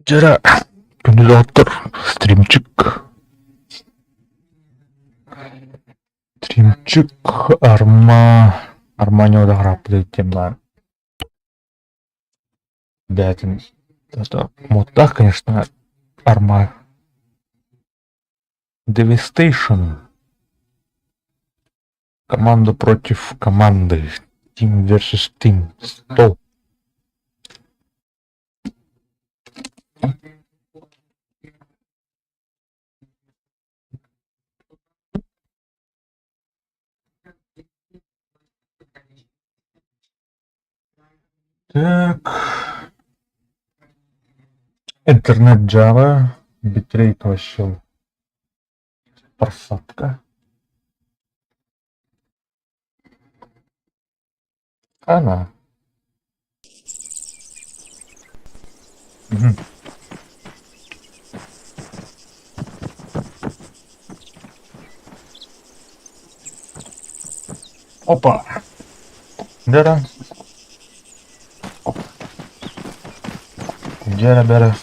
Жара күндүз отур стримчик Арманияда карап темлар. Бятин это моддах, конечно, Арма Devastation. Команда против команды. Team versus Team. 100. Так. Интернет Java. Битрейт вообще просадка. Она. Угу. Опа. Дара. Дара Дара.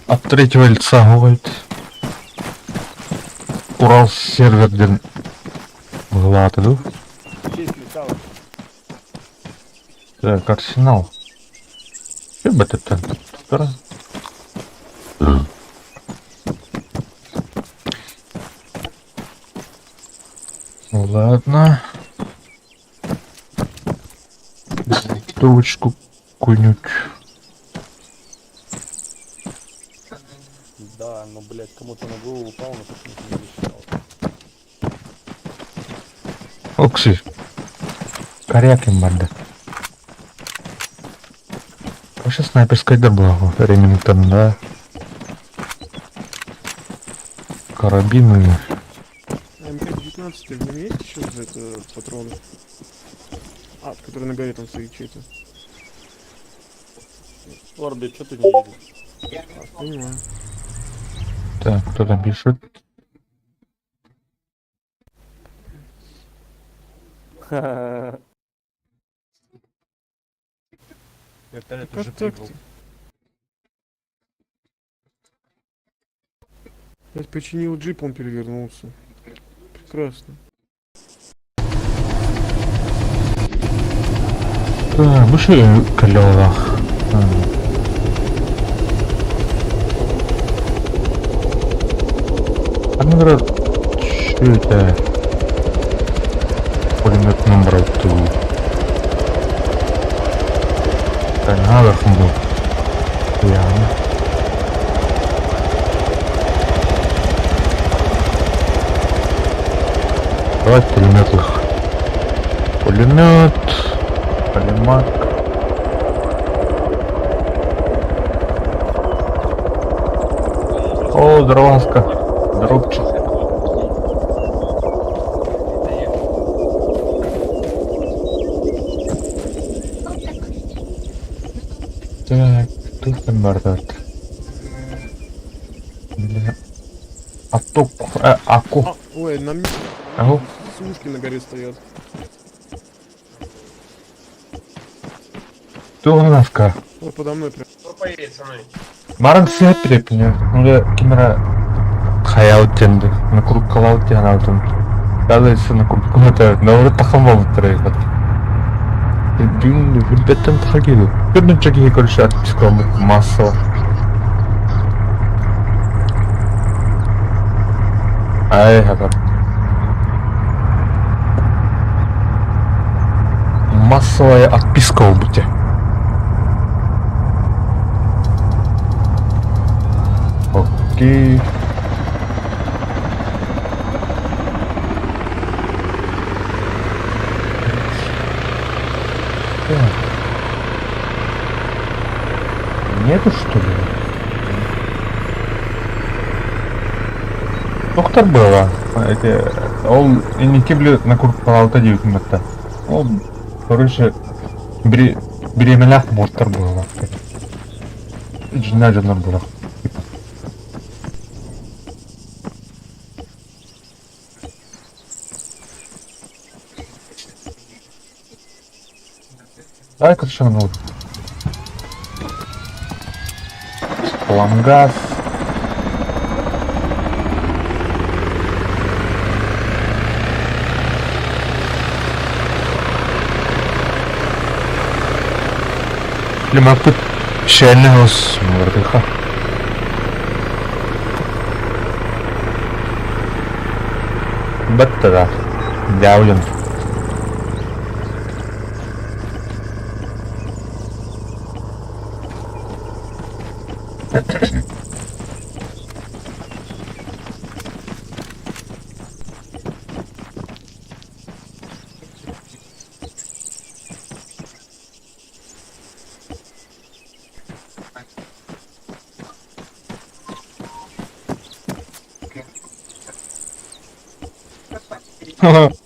От третьего лица говорит. Урал серверден глатыду. Так, Арсенал. Что бы это? Ладно. Трубочку кунуть. Да, ну, блядь, кому-то на голову упал, но почему-то не засчитал. Окси. Корякин банда. Вообще снайперская добава. Ремингтон, да. Карабины. МК-19 ты в нем есть еще за это патроны? А, который на горе там стоит чей-то. Орбит, что ты не едешь? Понимаю. Так, кто там пишет? Вертолет Как уже так-то? прибыл. Я починил джип, он перевернулся. Прекрасно. Выше колёва. Наверное, что это? Пулемет номер 2. Наверх был. Ясно. Давай пулемет их. Пулемет. Полимак. О, здраваска. Здоровчик. Так, тут там бардат. Бля. Отток. Аку. А, ой, на мне Ау. сушки на горе стоят. Кто у нас ка? Вот подо мной прям. Кто поедет со мной? Маран сият перепня. Уже камера хаялтенди. На круг калалти анаутун. Казается на круг кумата. На уже тахама вытрейхат. Дюн беттен тахагилу. Бірнен чаки короче отпискал массово. Ай, хакар. Массовая отписка у бути. Окей. Так. Нету что ли? Доктор была. Ол инекебле на курпалта деймекте. Ол короче беременных мортар была. Жена была. Давай, короче, ну. вам газ. Любопыт печального смордыха. Баттара. Явлен.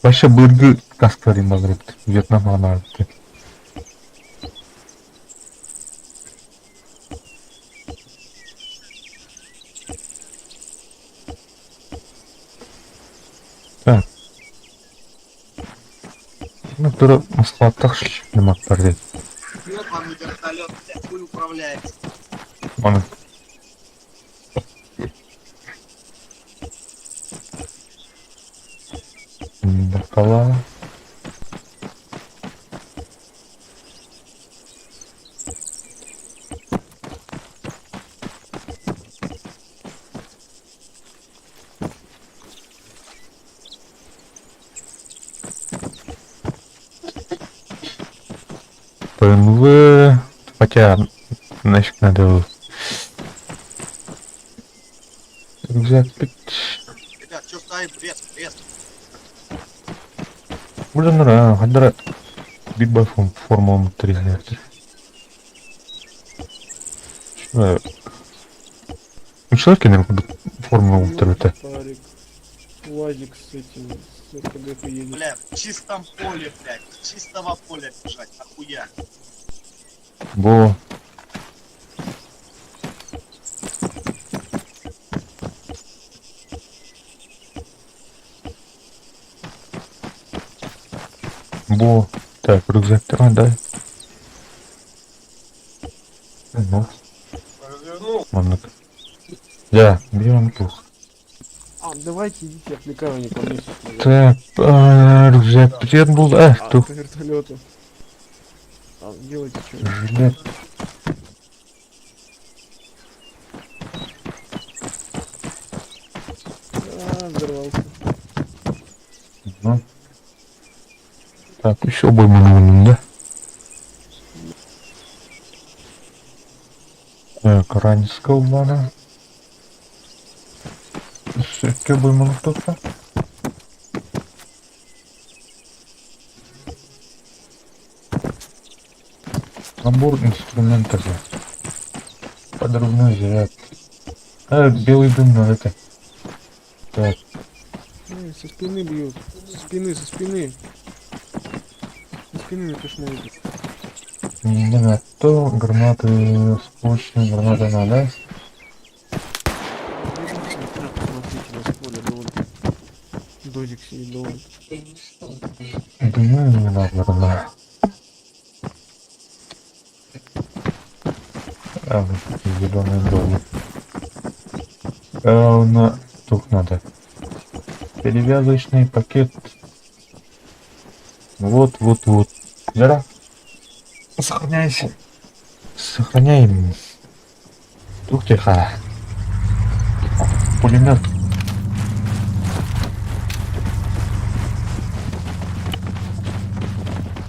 Вообще бұрғы каскарин багрет. Вьетнам анарты. Так. Ну, тура Москва-тақ шылмақтар деді. Вот вам и вертолет, блядь, хуй управляется. Оны. Бақала. ПМВ. Хотя нафиг надо рюкзак пить. Ребят, что стоим? Резко. Уже нора, хадра битба форму 3 знает. Ну человек, наверное, форму 3 -то. Парик. Уазик с этим, с РПГ едет. Бля, в чистом поле, блядь, с чистого поля бежать, нахуя. Бо. Бо. Так, рюкзак да. Ну, Развернул. ладно. Да, берем плохо. А, давайте идите, отвлекаю, они по месяцу. Так, рюкзак привет был, По тут вертолету. А, делайте что? жилет. Взорвался. Ну. Так, еще обойму нужен, да? Так, ранецкая обмана. Все обойму только. Набор инструментов. Подрывной заряд. Белый дым на это. Так, Со спины бьют. Со спины. Со спины мне кошмар. не на то, гранаты скучные, граната надо. Смотрите, на поле довольно. Додик сидит довольно. Думаю, не надо, наверное. Зеленый дом. На тут надо. Перевязочный пакет. Вот. Вера. Сохраняйся. Сохраняем. Ух ты, пулемет.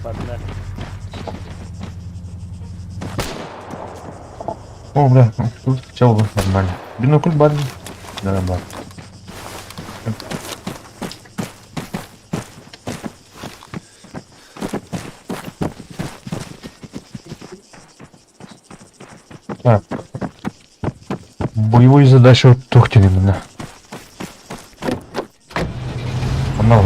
Погнали. О, бля, тут хотел бы нормально. Бинокль бадный. Да, бад. Так. Боевую задачу Тухтин именно. Погнали.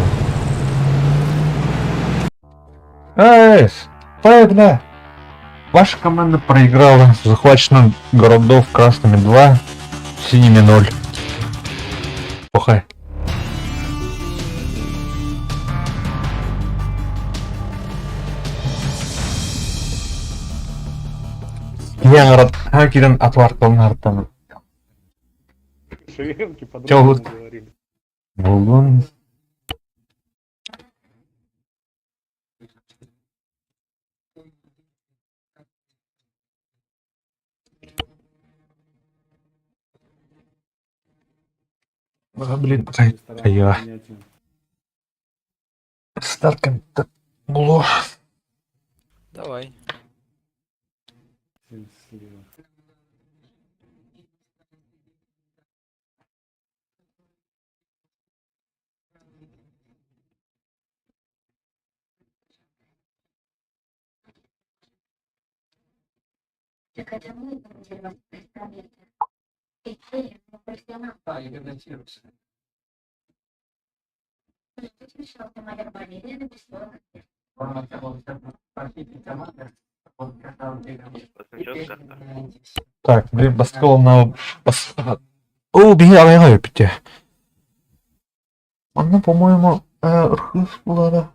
Правильно. Ваша команда проиграла. Захвачено городов красными 2, синими 0. Похай. Кирен отваркалын артан. Шевенки Чё по-другому вот? говорили. Булгун. Блин, Странное кайга. понятие. Старкан-то було. Давай. Слева. Так, блин, баскол на бас. О, беги, алайга бите. Она, по-моему, рхыс была, да.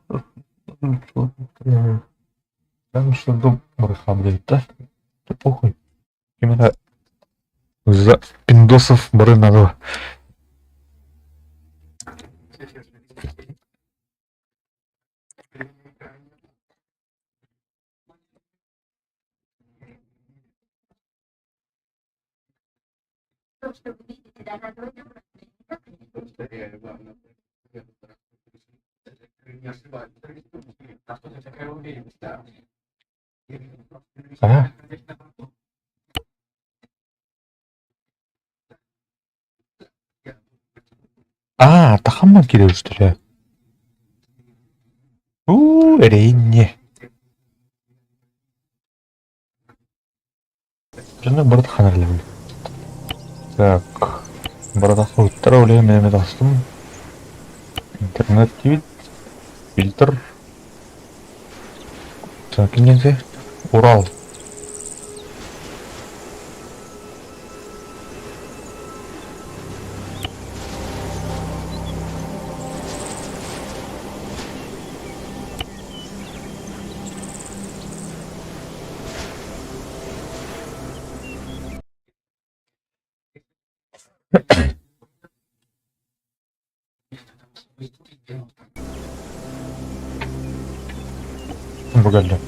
Там что до мраха, блядь, да? Да похуй. Именно за пиндосов бары надо. А? А, тахамма кидеу, что ли? Ренни. Жена брат ханарлевли. Так. Брата хуттараули мен астым. Интернет тивит. Фильтр. Так, инденсе. Урал. Бугальда.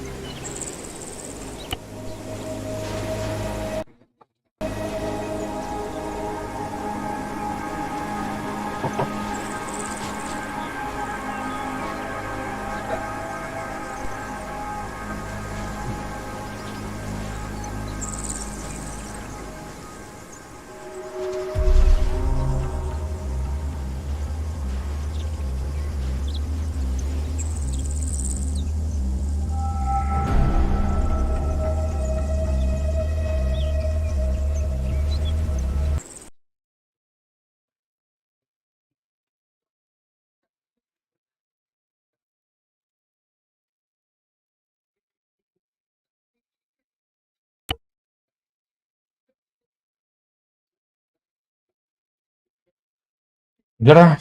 Дера.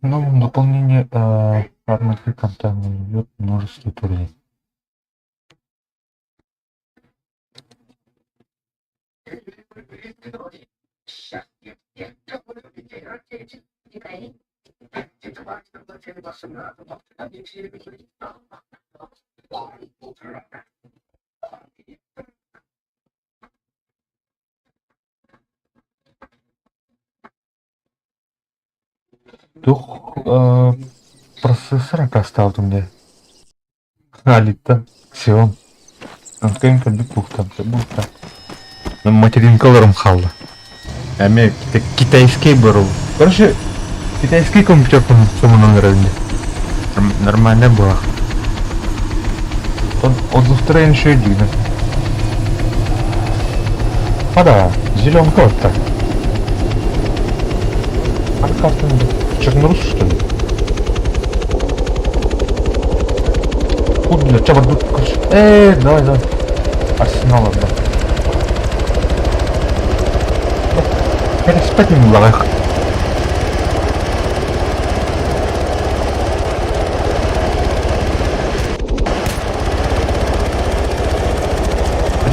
Ну, дополнение армы контакта идет множество турниров. Дух процессор оставил мне. Алита. Все. Анкенка бикух там все будет так. Но материнкаларым халла. А мне китайский беру. Короче, китайский компьютер по моему нравится. Нормально было. Он устроен еще и длинно. А да, зеленка вот так. А как там? Чернорус, что ли? Куда? Чё, вот тут? Давай. Арсенал отдай. Переспать не могла их.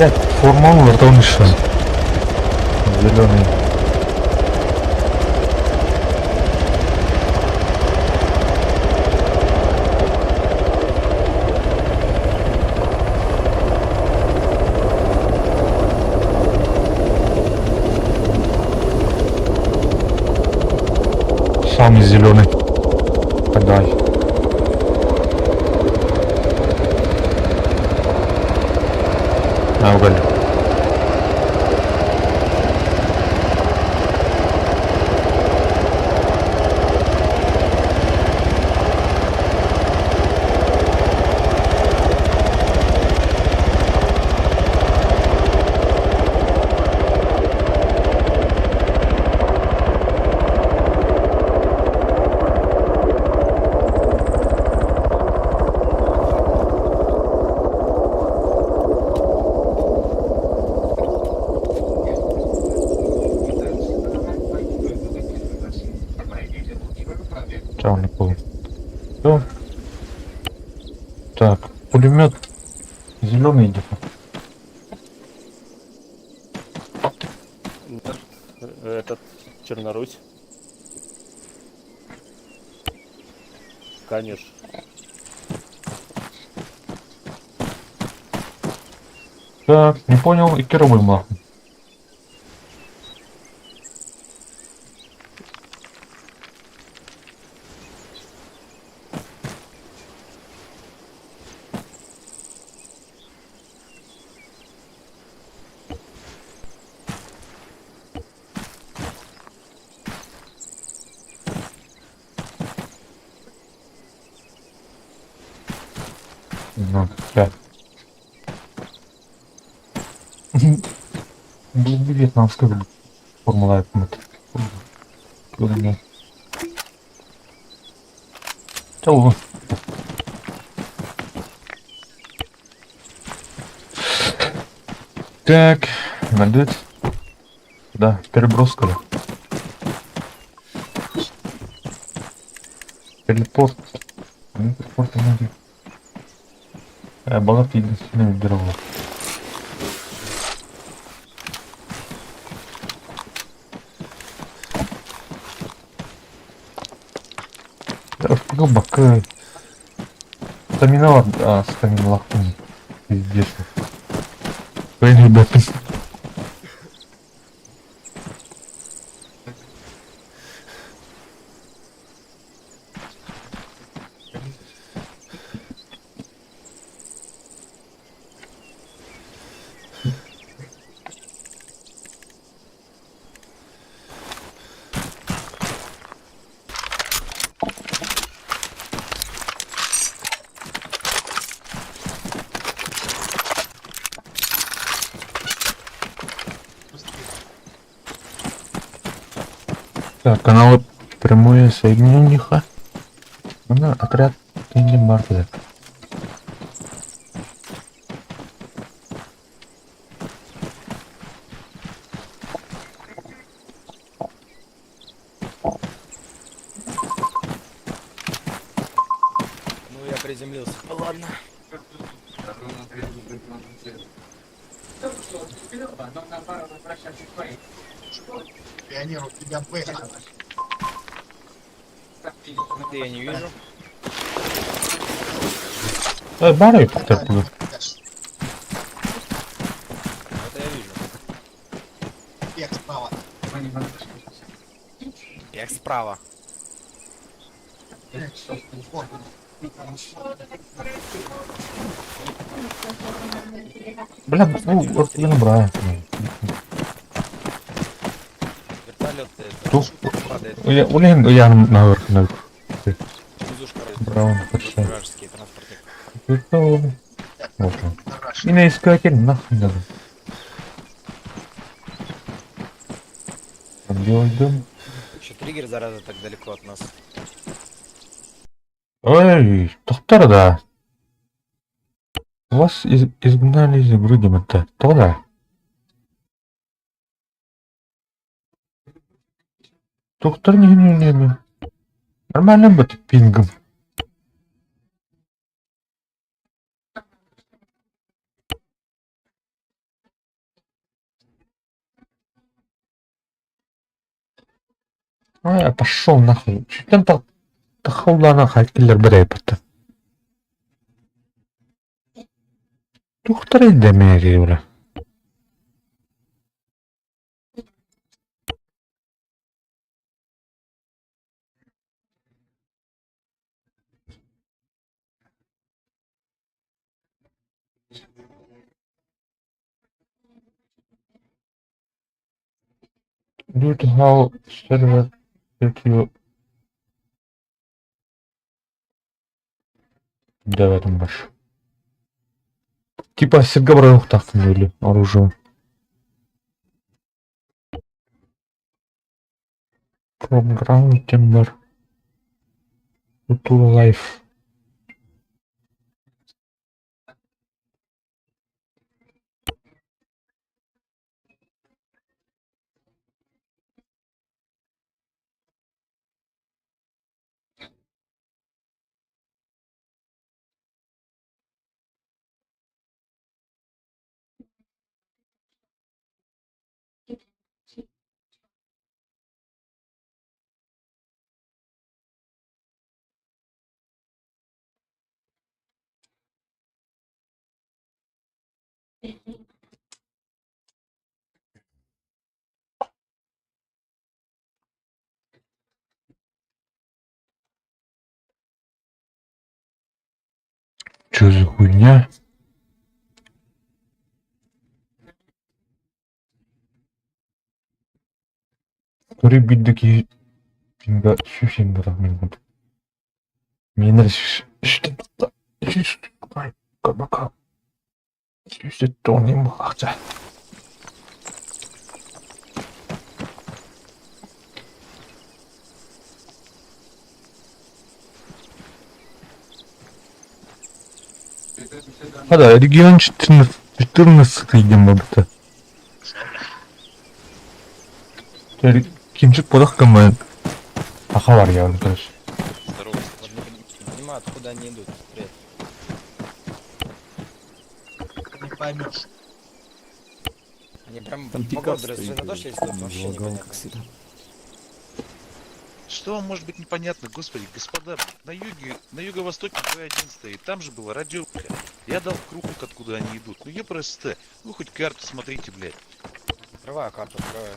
Блядь, формал, это он еще. Зеленый. Самый зеленый. Подай. На уголь. Чего не было? Все. Так, пулемет зеленый идет. Этот, Чернорусь. Конечно. Так, не понял, и керовый мах. Ну, 5. Вьетнамская формула. Чего? Так, молодец. Да, переброска. Телепорт. Телепорт ноги. Богатый единственный выбирал. Бак. Стамина, стамина лахтун. Пиздец. Блин, ребята. Так, канал прямое соединение. Она отряд Тенди Маркет. Ну я приземлился. Ладно. Пионер, у тебя бэха. Ты я не вижу. Барай потерпел. Это я вижу. Бег справа. Я справа. Бля, ну, вот тебе набрать. Вертолет Тут, падает. я наверх. Низушка Браво, почти. вражеские транспортники. Вот он. И на искатель нахуй надо. Белый дом. Еще триггер, зараза, так далеко от нас. Ой, тоқтар да. Вас изгнали из игры, Димата. Тода. Тоқтар не. Нормально быть пингом. Ай, пошел нахуй. Чуть там тахаулана хайкиллер берейпатты. Тухтар демеги ура. Due to how server that you да в этом больше. Типа сергабрах так или оружие. From ground timber to life. Чё за хуйня? Который биддики пинга сюсин барамын. Мне нравится что-то. Ай, кабака. Сюсет то не махца. А да, регион 14 идем об-то. Кинчик подахкамын. Аха бар я короче. Здорово. Не понимаю, откуда они идут. Привет. Не поймешь. Они прям Там по пикап городу стоит, рассредоточились, тут вообще лагал, непонятно. как всегда. Что вам может быть непонятно, господи, господа, на юго-востоке Б1 стоит, там же была радиока. Я дал круг, откуда они идут. Ну ёпросто, вы хоть карту смотрите, блядь. Открываю карту, открываю.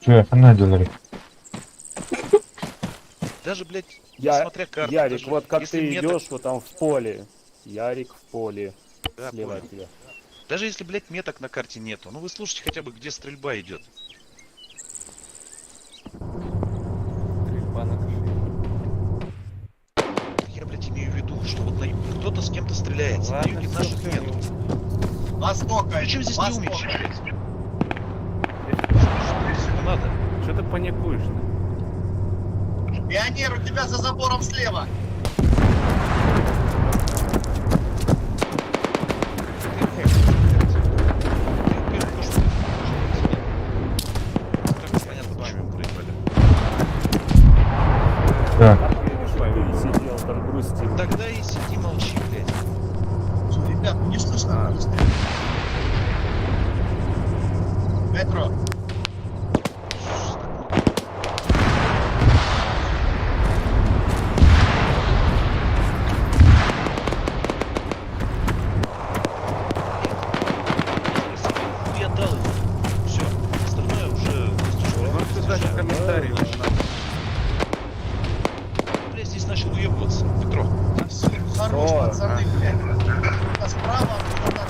Чё, она делали? Даже, блядь, Я, смотря карту. Ярик, даже вот как если ты меток- идешь, вот там в поле. Ярик в поле. Да, Слева понял. от тебя. Даже если, блядь, меток на карте нету, ну вы слушайте хотя бы, где стрельба идет. Стрельба на крыше. Я, блядь, имею в виду, что вот на юге кто-то с кем-то стреляется, на Ладно, юге всё, наших всё, нету. Востока, Зачем здесь не Востока. умничать, блядь? Всего надо. Что ты паникуешь-то? Пионер, у тебя за забором слева. Так, Ты сидел там грустил. Тогда и сиди, молчи, блядь. Что, ребят, ну не слышно, кто стреляет. Метро. Я дал ему. Все. Остальное уже... комментарий. Блядь, здесь начал уебываться. Петро. Хорош, О, пацаны, блядь. А справа, а туда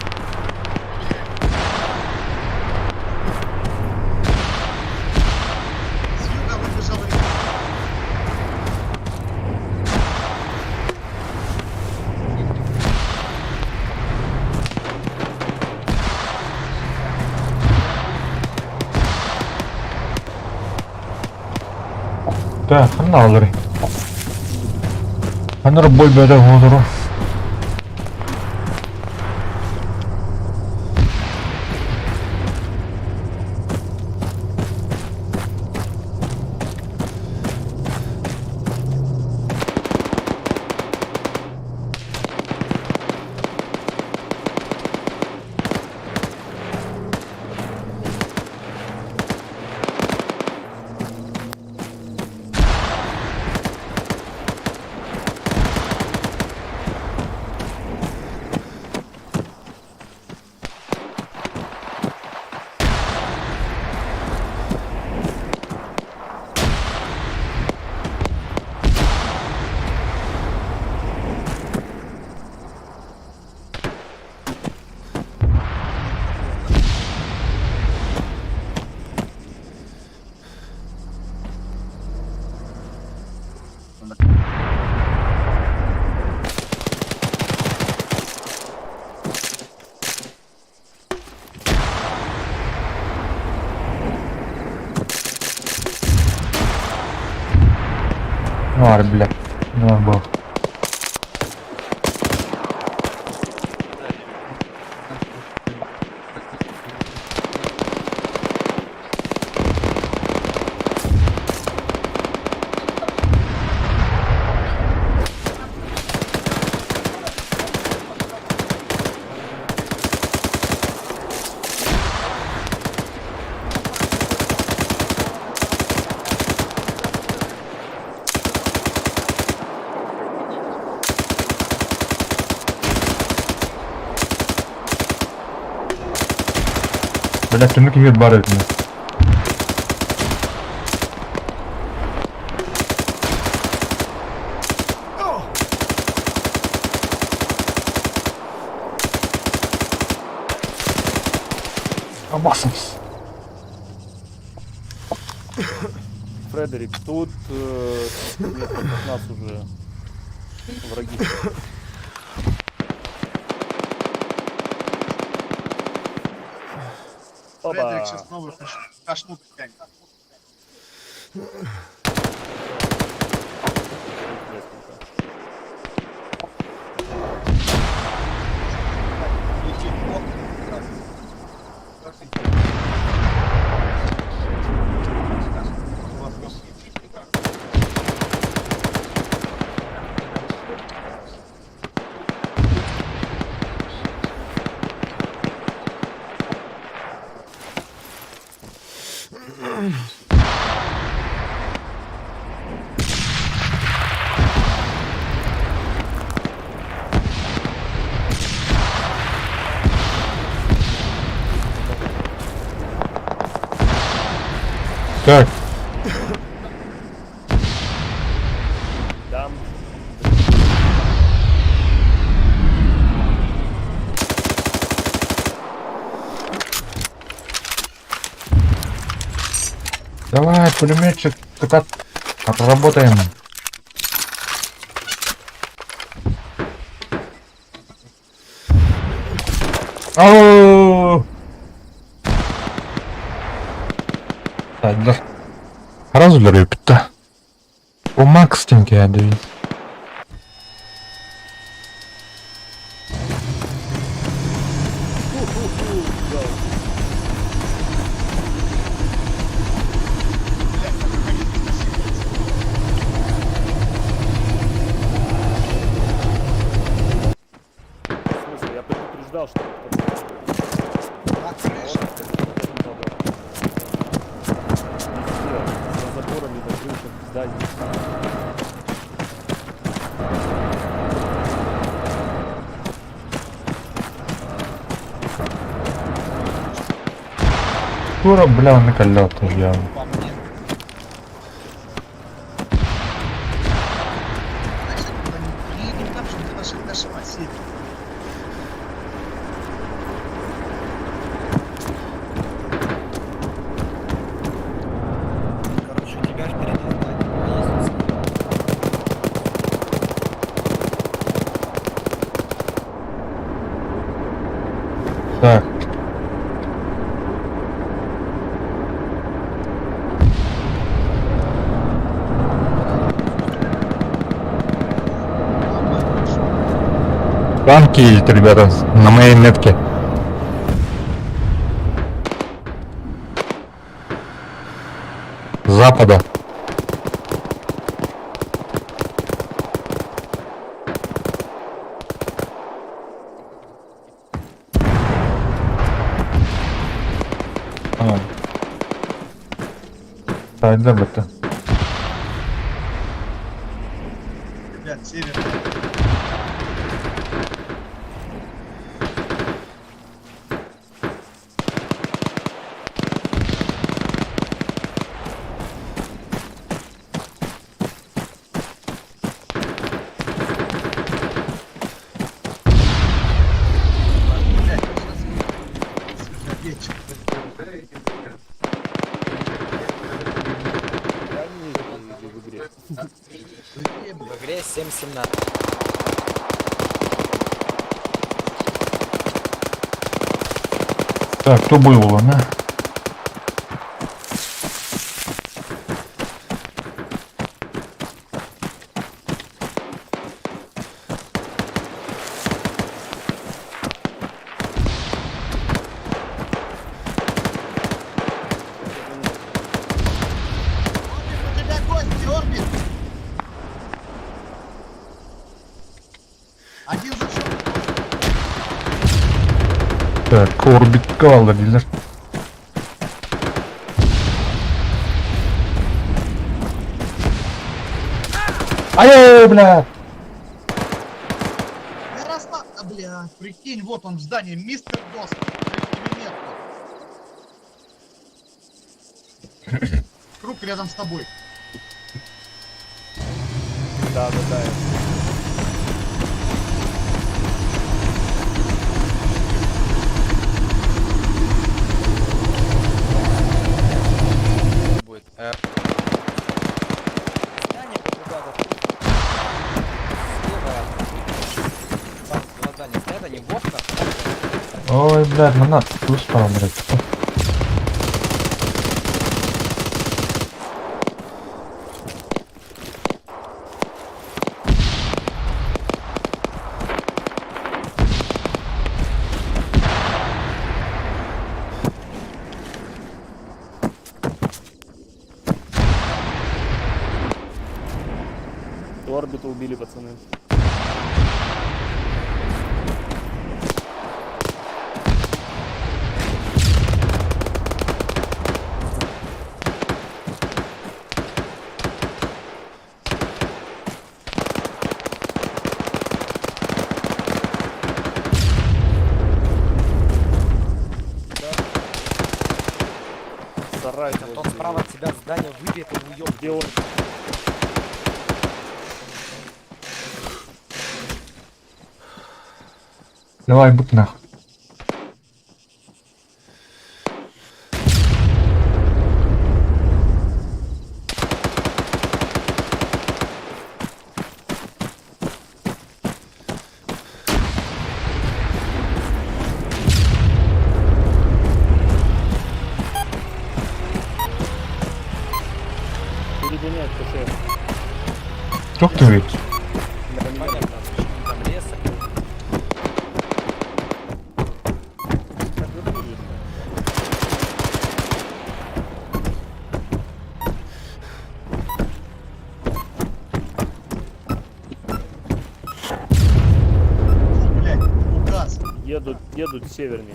с юга выбежал ребят. так, она алыры. Она бой беда гозуру. Var, бля. Ну, был. Бля, стрімник відбарить мене. Обасимся. Фредерик, тут метров от нас уже враги. Фредерик Опа! сейчас новую кашну тянет. Так, Там давай, пулеметчик, так отработаем. Ау! Hadi. Razıları bitti. O Max denk geldi. в смысле, я предупреждал, что за заборами, на крышах зданий. Скоро, бля, он наколет явно. По мне. Значит, приедем там, чтобы наша мать. Короче, у тебя впереди здание. Так. Танки едет, ребята, на моей метке. С запада. Так, забыто. Ребят, север. В игре. В игре 7-17. Так, кто был его, да? Так, орбит кавалер дейдер. Ай, бля! Я расстал, блядь, прикинь, вот он в здании, мистер Дос. Круг рядом с тобой. Да, да, да. Будет. Здание куда-то. Слева. Глаза стоят, они в окнах. Ой, блядь, манат, ты устал, блядь. Орбиту убили, пацаны. Сарай. Антон, справа от тебя здание выбьет и уёб. Где он? Давай, будь нахуй. Перегоняет КШ. Чё ты ведь? Понятно, там лес. Фу, блядь, указ. Едут севернее.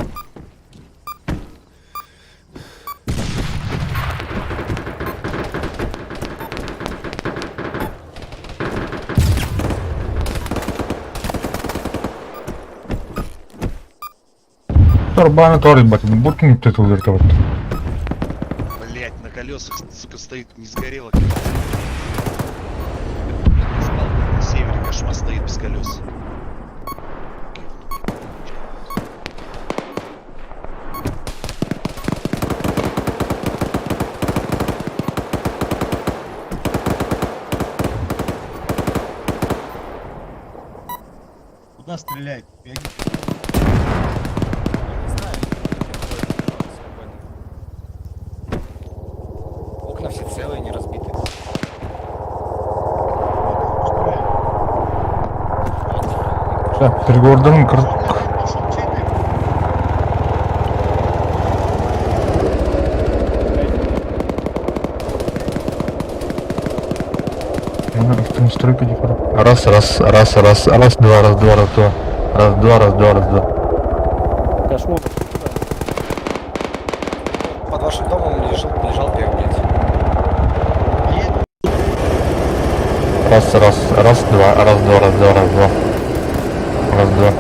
Турбана тоже, бать, буркни ты тут вертолет. Блять, на колесах, сука, стоит, не сгорело. Спал на севере, кошмар стоит без колес. Куда стреляет? Я не- Не знаю. Окна все целые, не разбиты. Так, перегородом круг. Пошел, чей ты? Надо в ту стройку дихора. Раз, два. Раз, два. Кошмар. Под вашим домом лежал первый, блядь. Раз, два. Раз, два.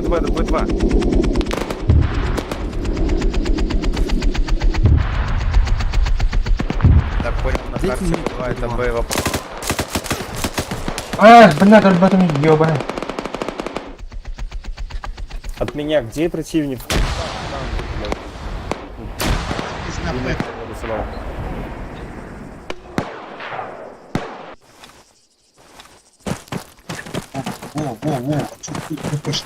Б2. Так понял, на карте Б2 это Б вопрос. Бля, только потом ёбаный. От меня где противник? Из на Б. Нарисовал. Во. Чё ты тупишь?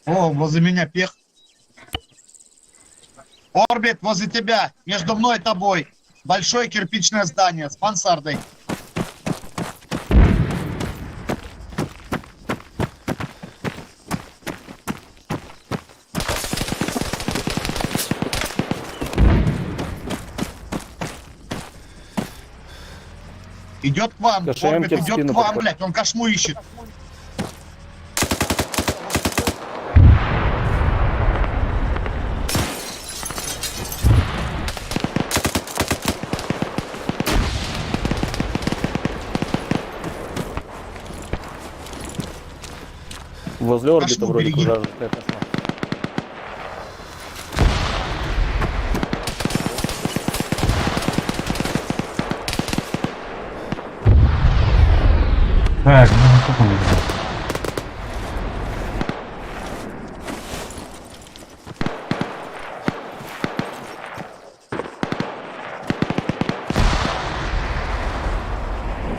О, возле меня пех. Орбит, возле тебя. Между мной и тобой. Большое кирпичное здание с мансардой. Идет к вам, КШМ Орбит тебе в идет спину к вам, подходит. блядь, он кошму ищет. Возле орбита Кошму вроде береги. куда-то кошмар. Так, ну что будет?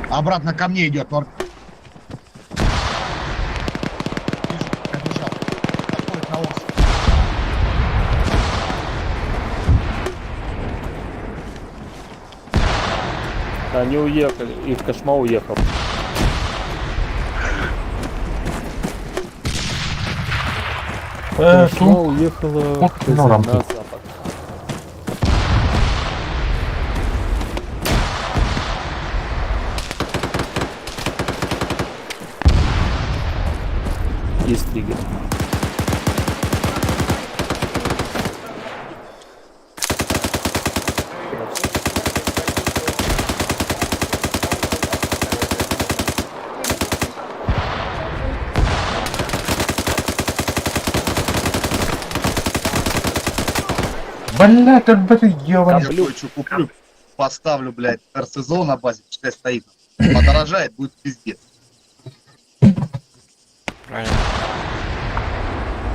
Обратно ко мне идет, Орбит. Вижу, пробежал. Подходит на ос. Они уехали, и кошма уехал. Кошма Тут уехала Вот на норм. запад. Есть триггер. бля, только ты ёбаный. Я кое-что куплю. Поставлю, блядь, РСЗО на базе, пускай стоит. Подорожает, будет пиздец. Правильно.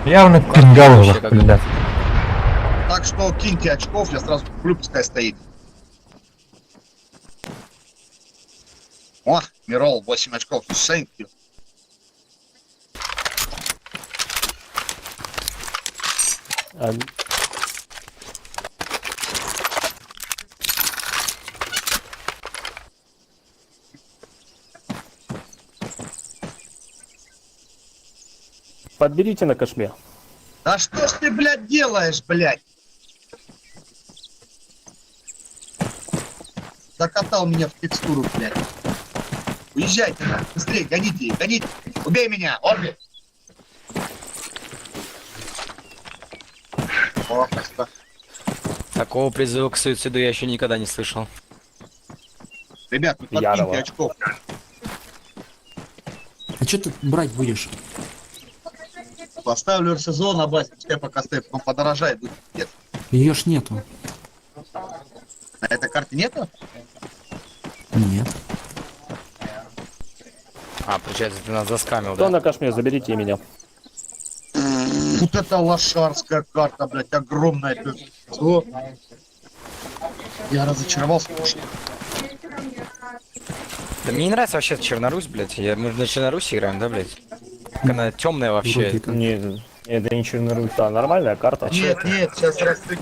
Явно пингаловых, Вообще, блядь. Так что киньте очков, я сразу куплю, пускай стоит. О, Мирол, 8 очков. Thank you. Подберите на кошме. Да что ж ты, блядь, делаешь, блядь? Закатал меня в текстуру, блядь. Уезжайте, нахуй, быстрее, гоните, гоните. Убей меня, Орбит. О, спасибо. Такого призыва к суициду я еще никогда не слышал. Ребят, вы Ярова. подкиньте очков. А что ты брать будешь? Поставлю РСЗО на базе, пускай пока стоит, потом подорожает, будет пиздец. Ее ж нету. На этой карте нету? Нет. А, получается, ты нас заскамил, Кто да? на кошме? Заберите меня. Вот это лошарская карта, блядь, огромная. Это... Что? Я разочаровался, что Да мне не нравится вообще Чернорусь, блядь. Мы же на Черноруси играем, да, блядь? Она темная вообще. Вроде как. Не, это ничего не Русь, а нормальная карта. Нет, нет, сейчас расстрелю.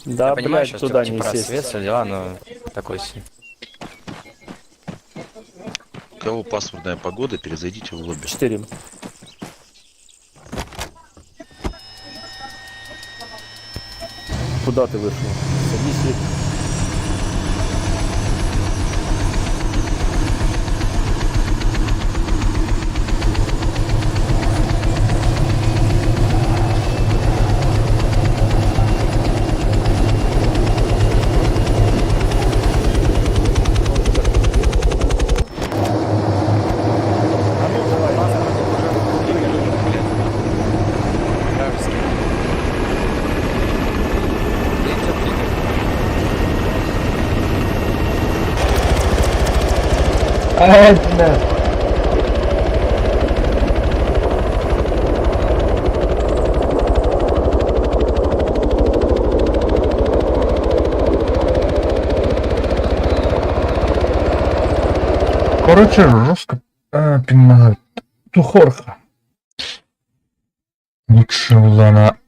Да, Я понимаю, блядь, сейчас туда типа не рассвет, сесть. все дела, но такой себе. У кого пасмурная погода, перезайдите в лобби. 4. Куда ты вышел? Садись, едь. блядь. Короче, жестко пинала Тухорха. Лучше Улана.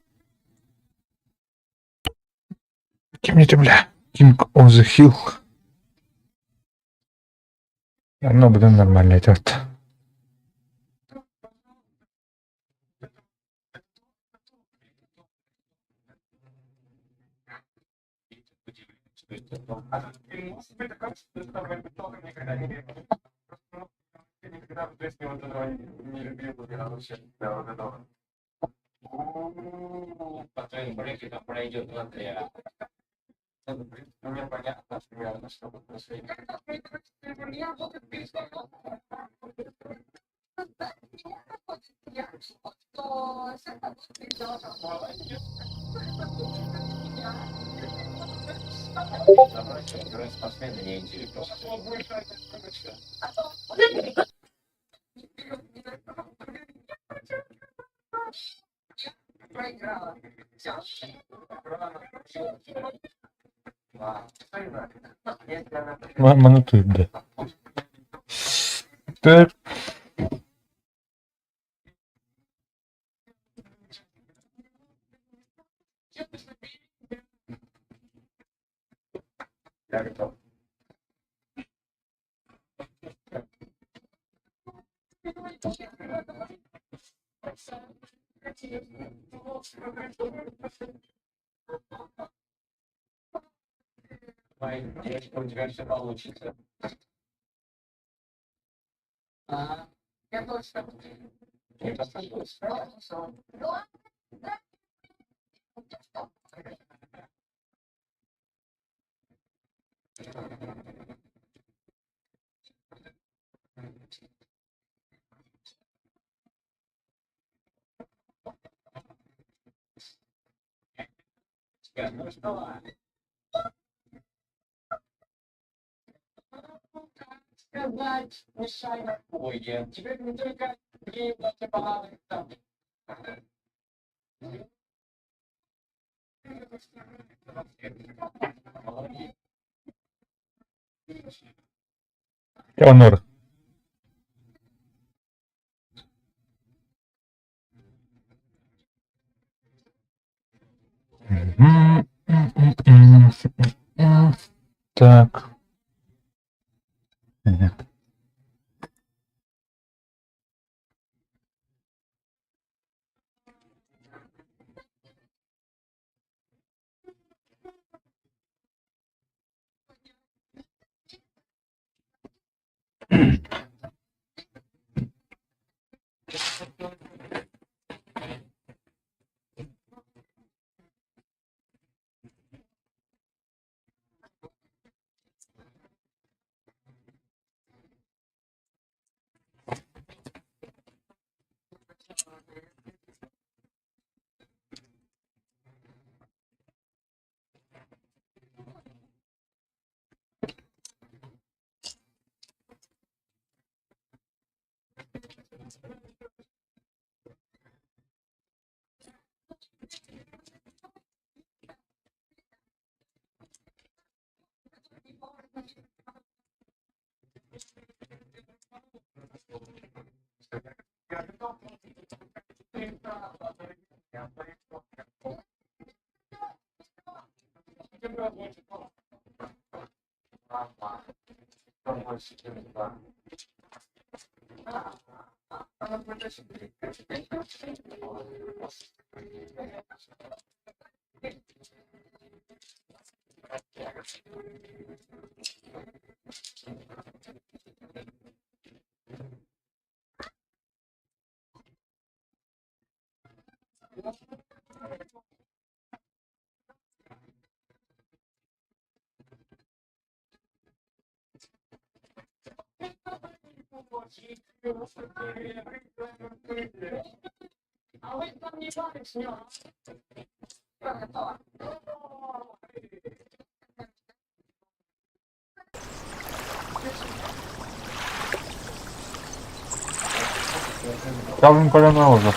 Кем ты, бля? King of the Hill. Оно будет нормально идет. Манутует, да. Так. Онор. Так. Ставим колено уже.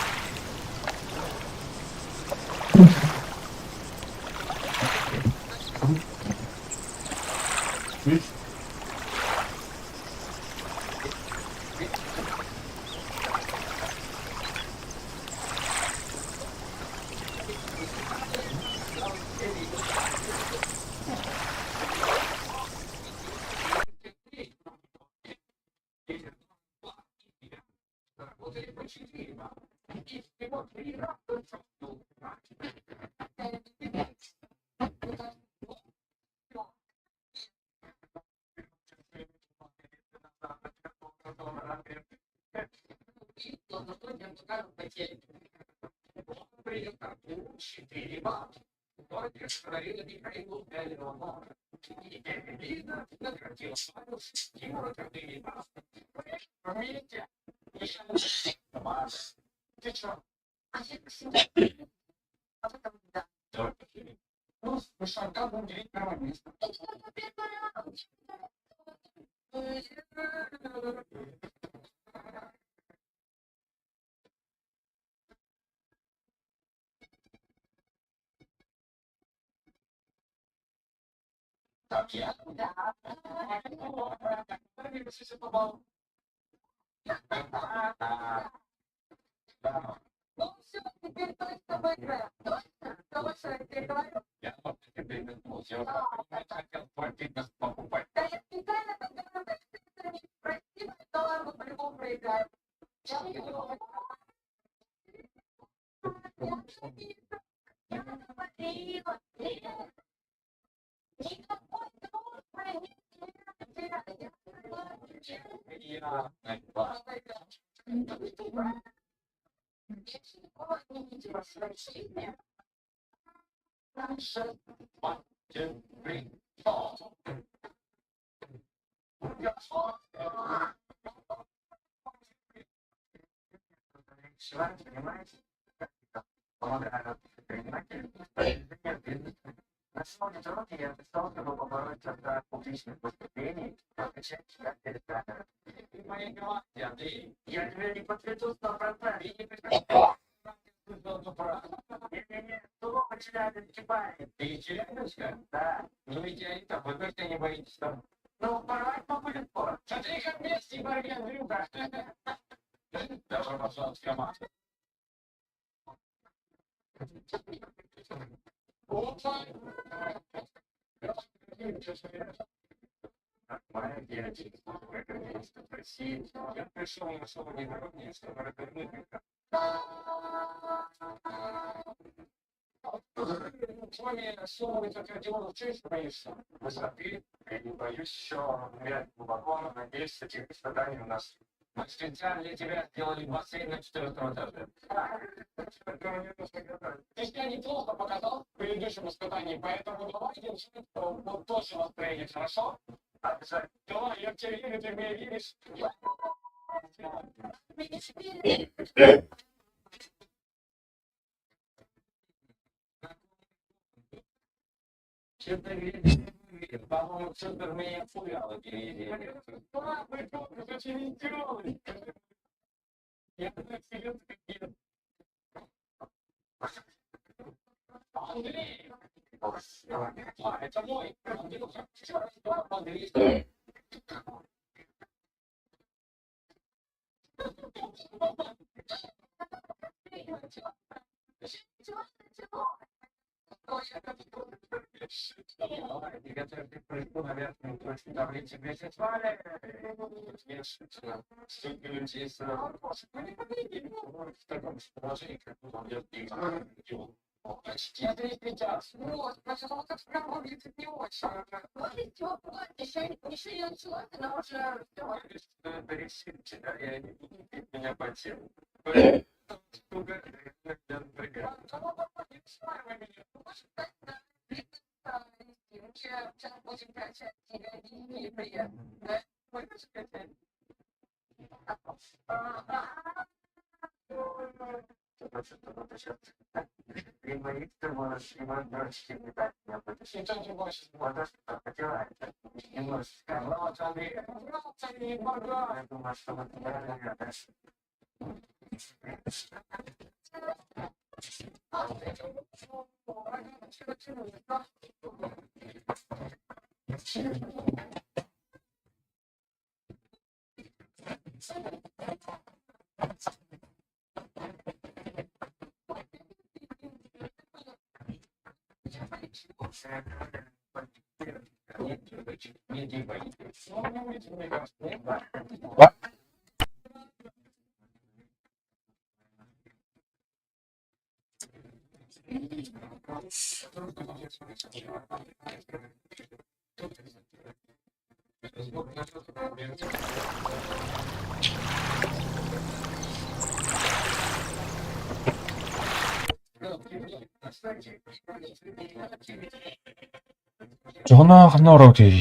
Жона Ханороти.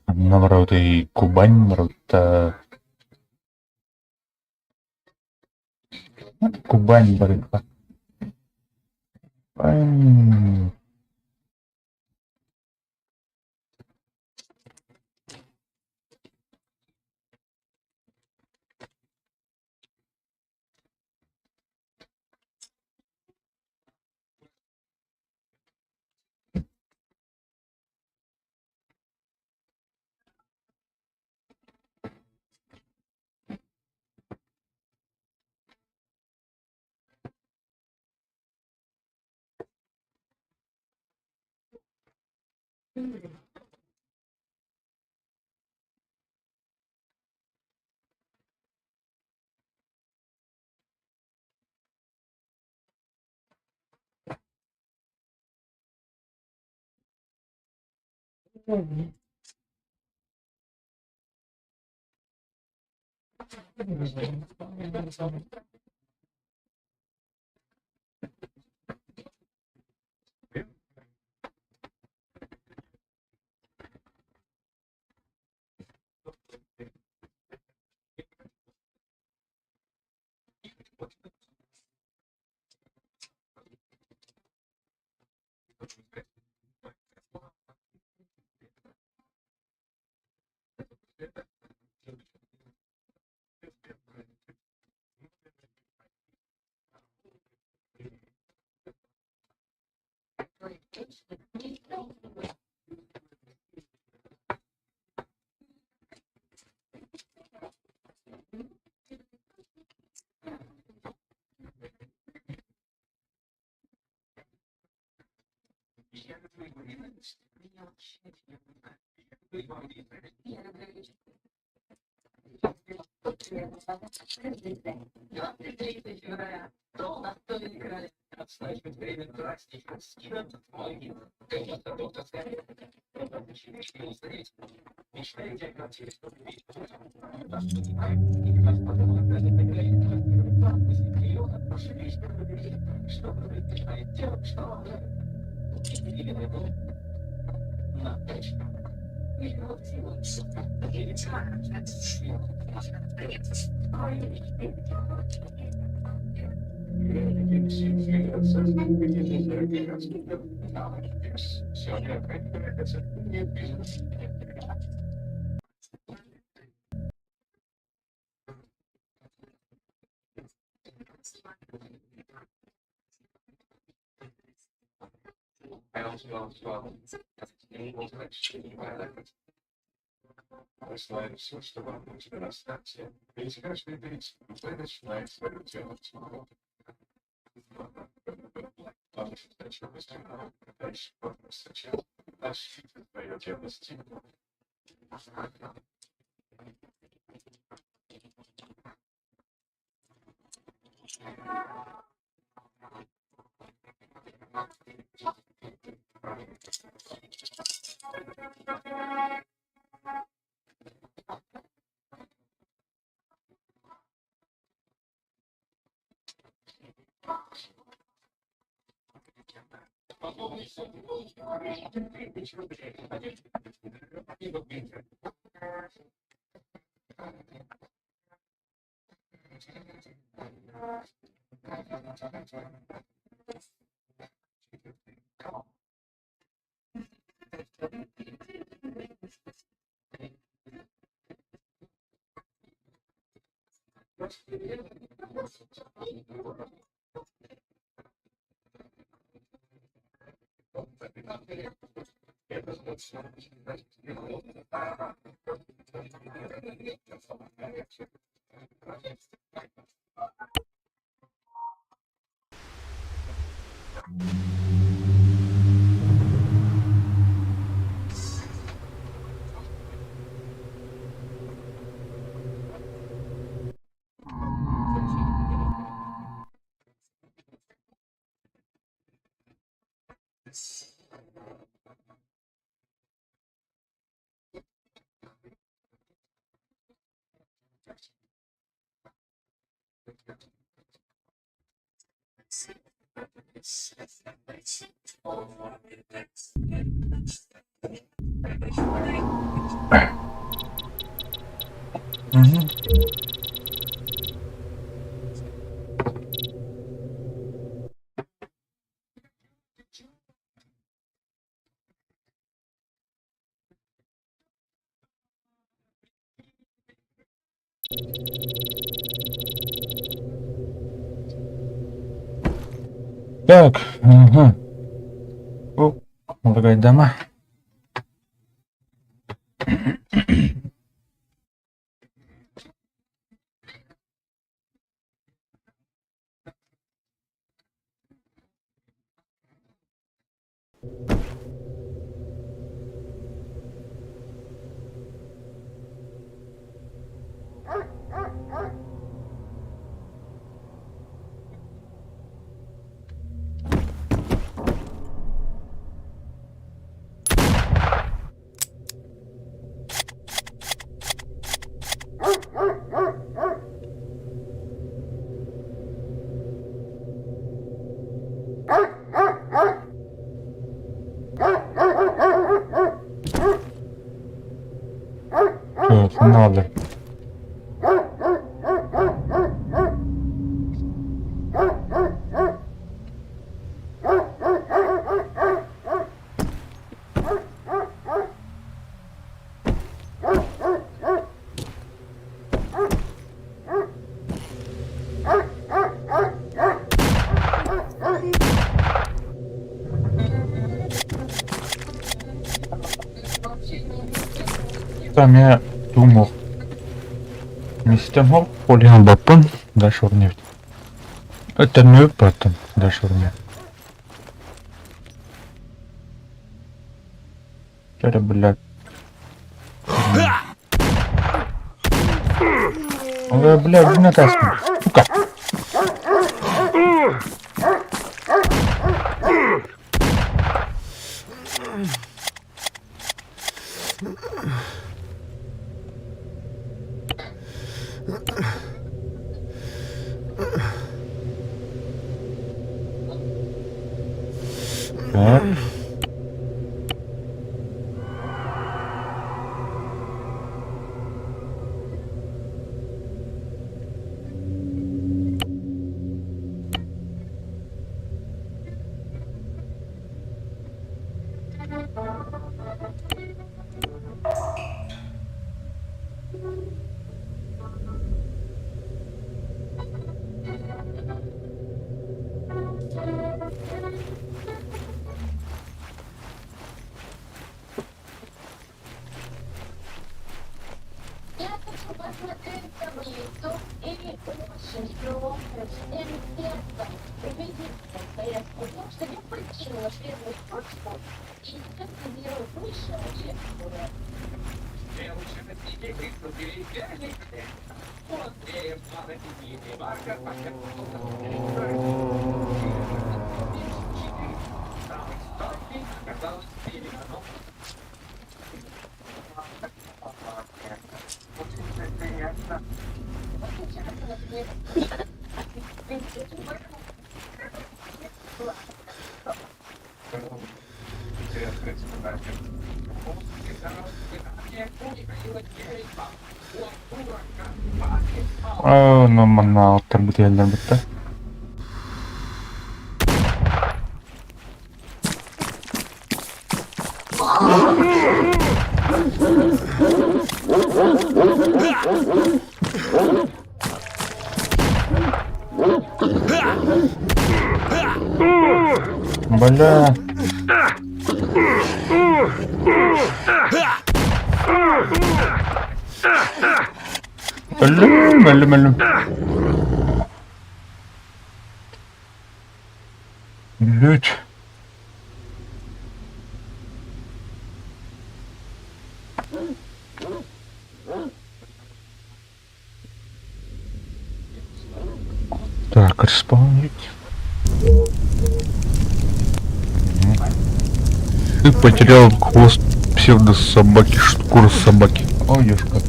Намороти Кубань, Морота. Кубань, Барыха. Кубань. Угу. Так, ага. О, дорогая дама. Так, надо. Там я думал. Мистер Полин Бапон, дашь нефть. Это не потом, дашь нефть. Что, блядь? Блядь, не натаскивай. Сука. Так. No mana terbukti yang betul. Бля. Ölüm. Lüt. Так, респаунить. Ты потерял хвост псевдо-собаки, шкуру собаки. Ой, ёшка.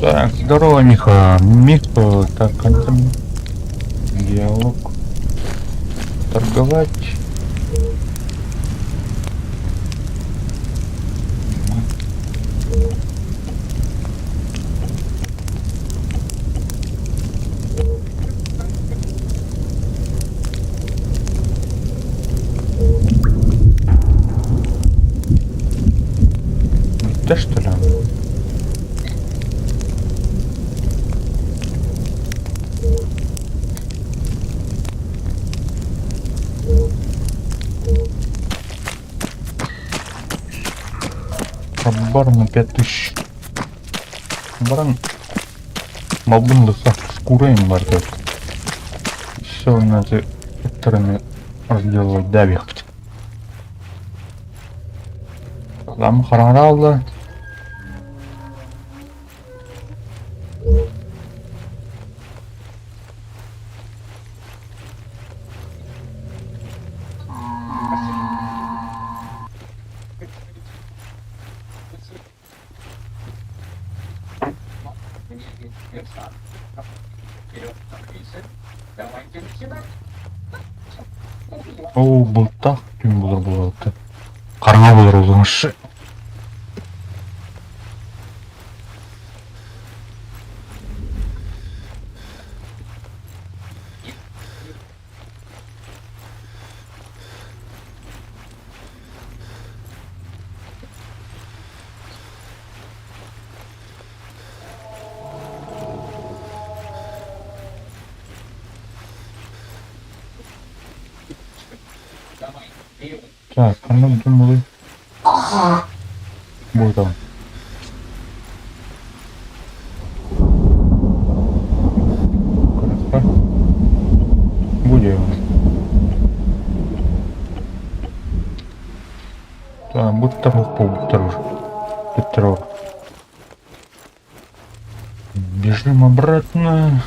Так, здорово, Миха. Миха, так, там диалог. Торговать. Да что ли? Бар на 5000. Баран. Малбунлыса шкурами мордет. Все надо вторыми разделывать, давить. Там хараралла. О, болтақ кім болар болады. Қараңа болар олыңызшы. Так, а ну думали. Вот там. Красота. Будем. Так, будь второй пол, второй. Бежим обратно.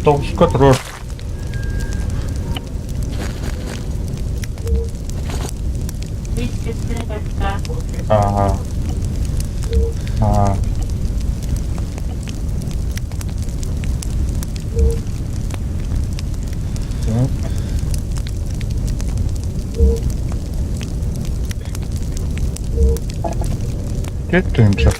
Толстый трос. Ага. Ага. Рятуємося.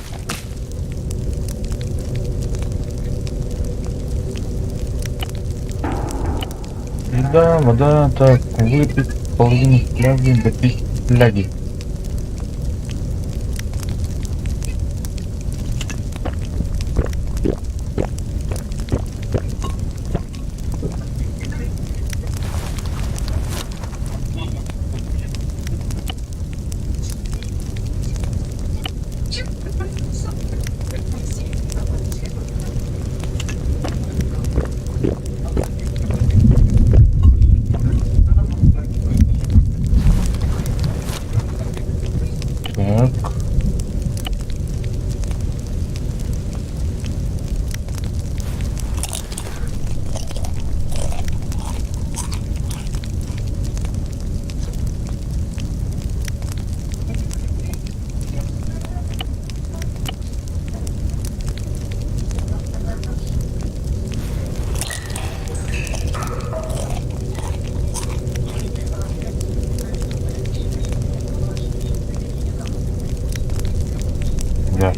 Еда, вода, так, выпить половину фляги, допить фляги. Так. Да.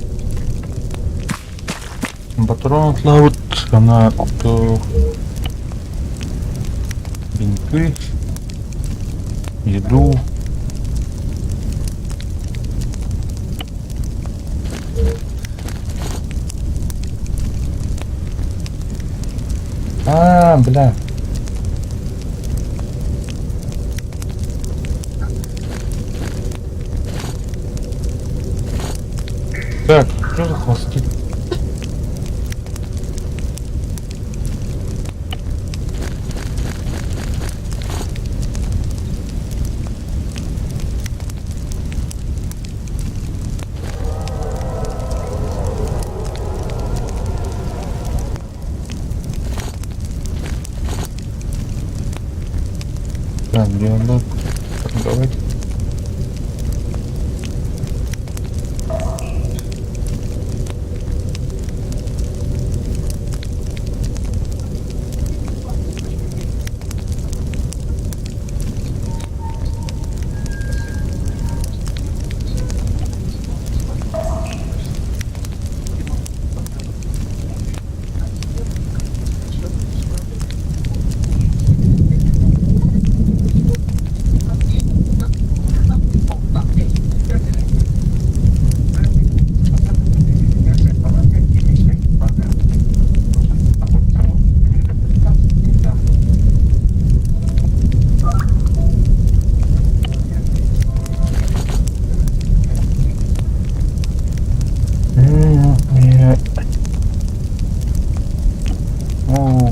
Патрон плавают, она то бинты, еду. Бля. Так, что за хвосты? Так, диалог. Давайте.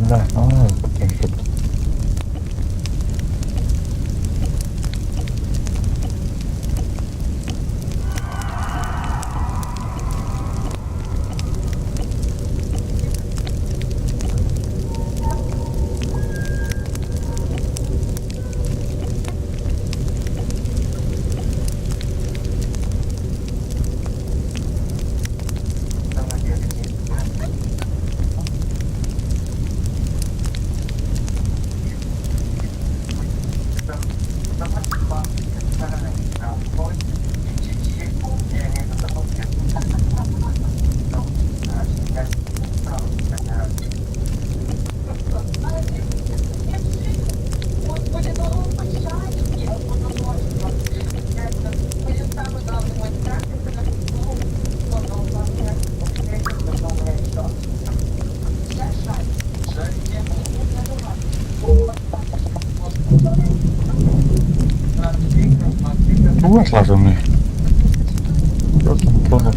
Да, потом тут. Вот слаженный. Просто понял.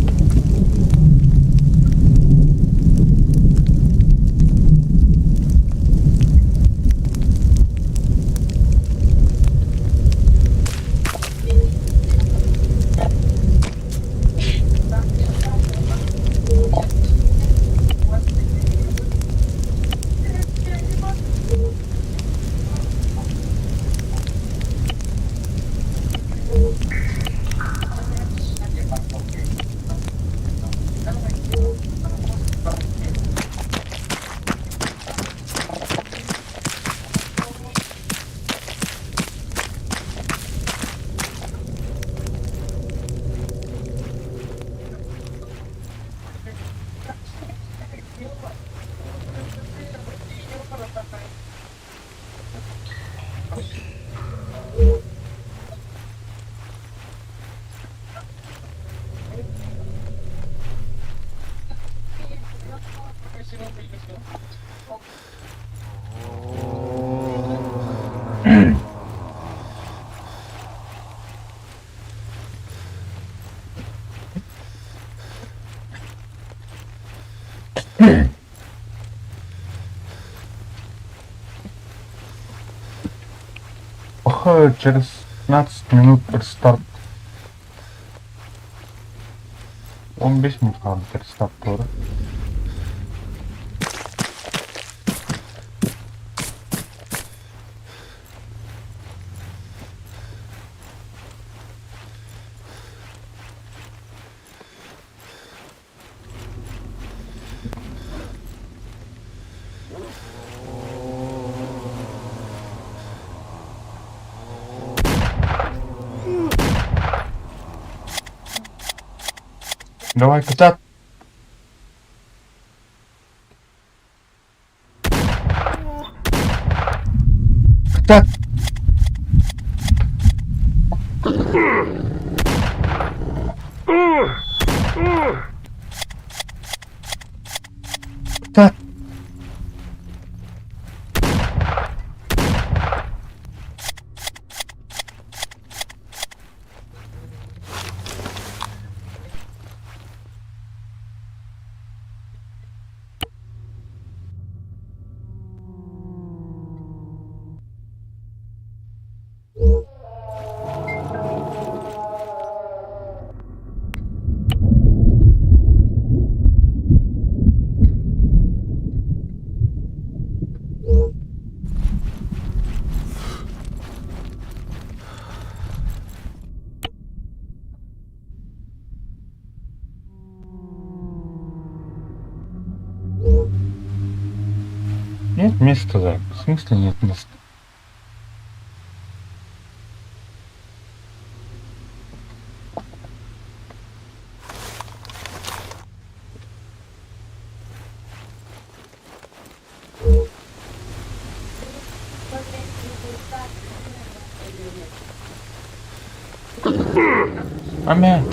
Ох, через 15 минут рестарт. Он 15 минут надо рестарт тоже. Давай, котят. Котят. Котят. Нет места, да. В смысле нет места? Амя.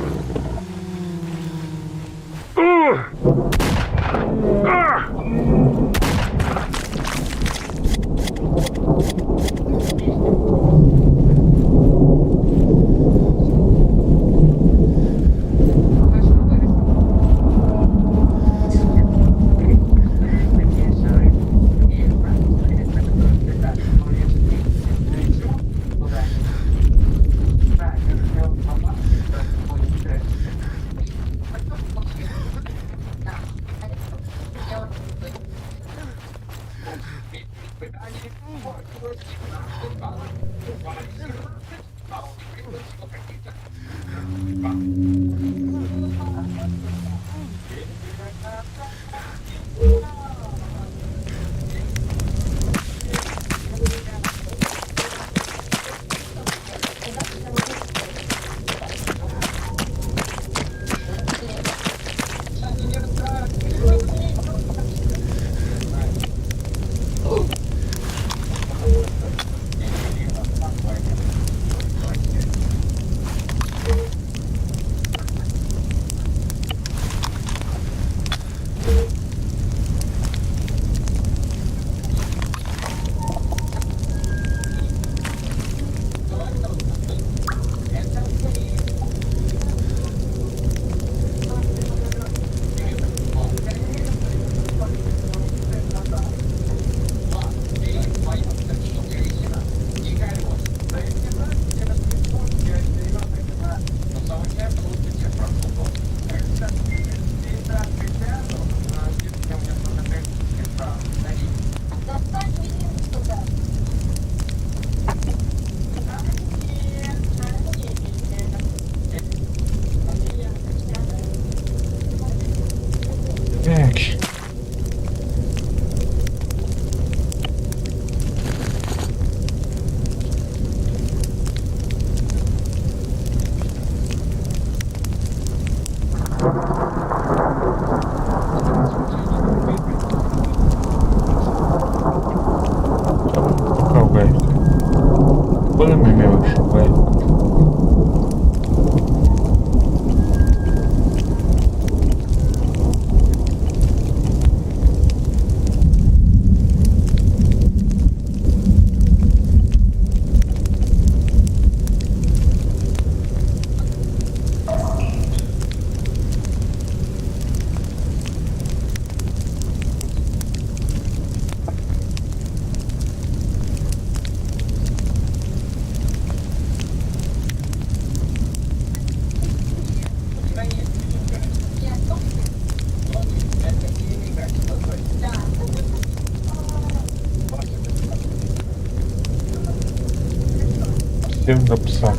Стив написав.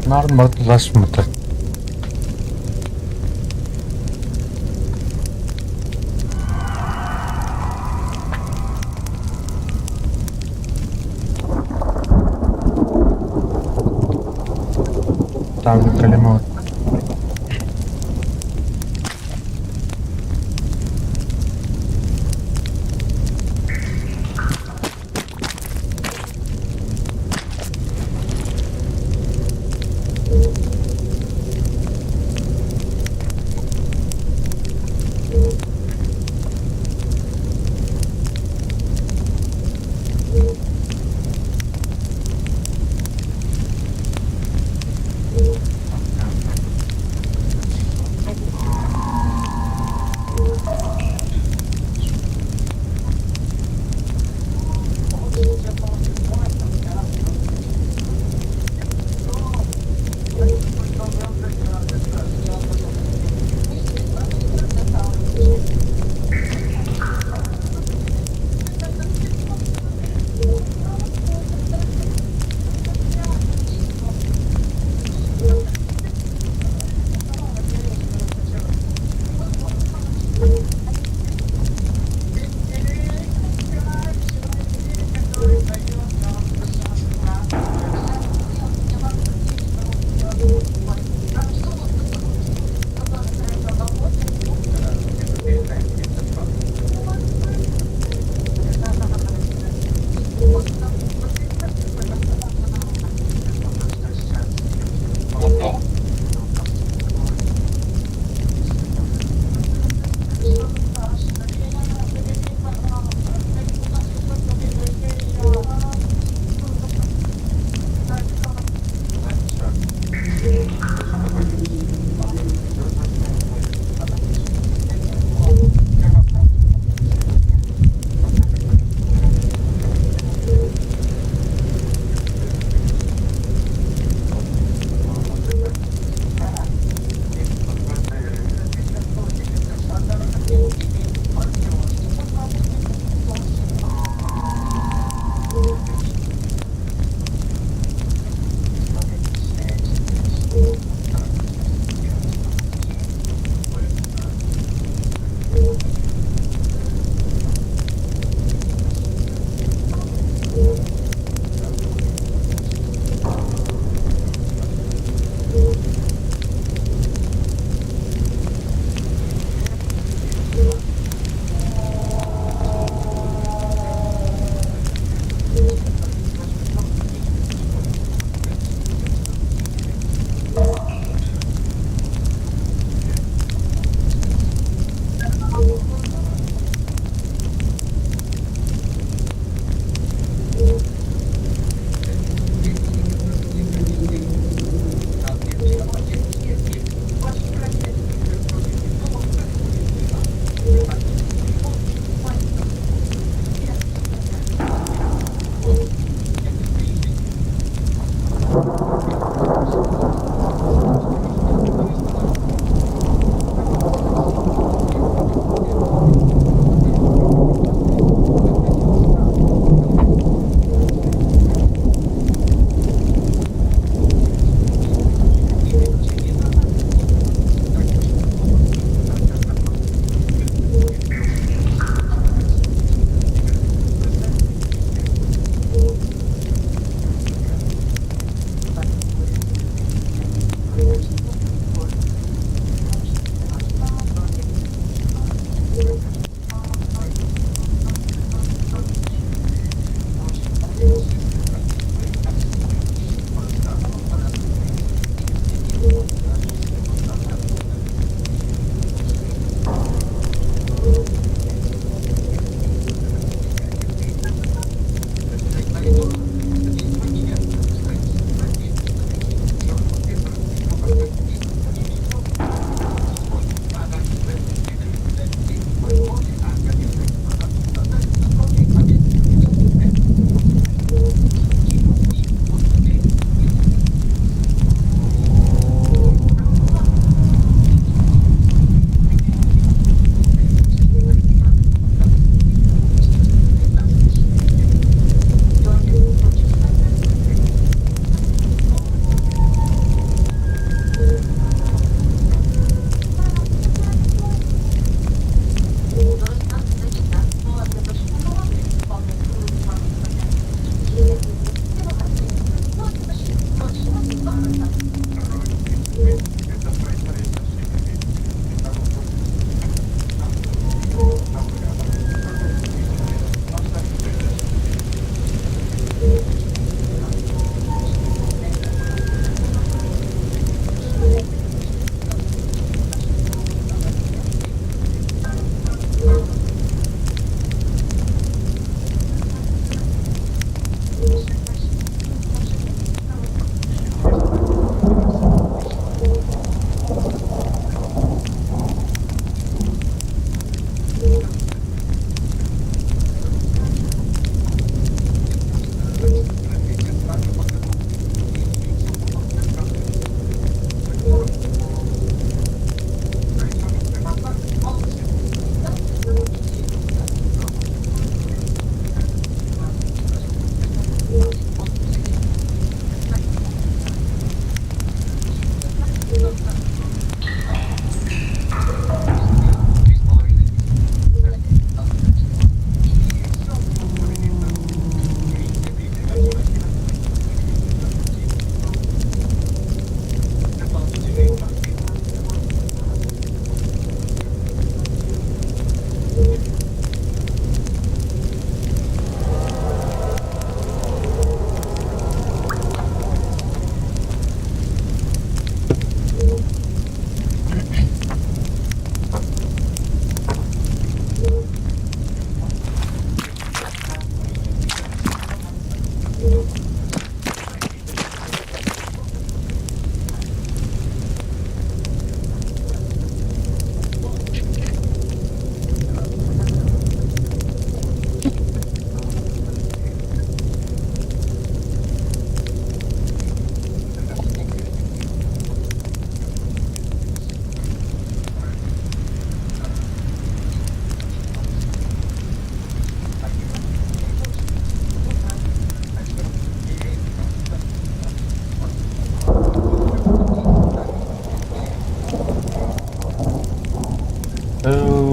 Норма зашмата. Там калимат.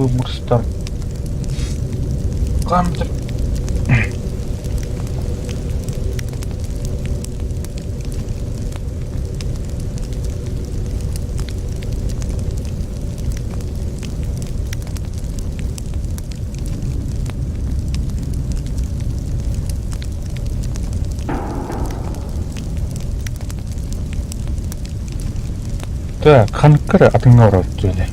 бурстар. Камтер. Так, ханкара атыңнора өттүле.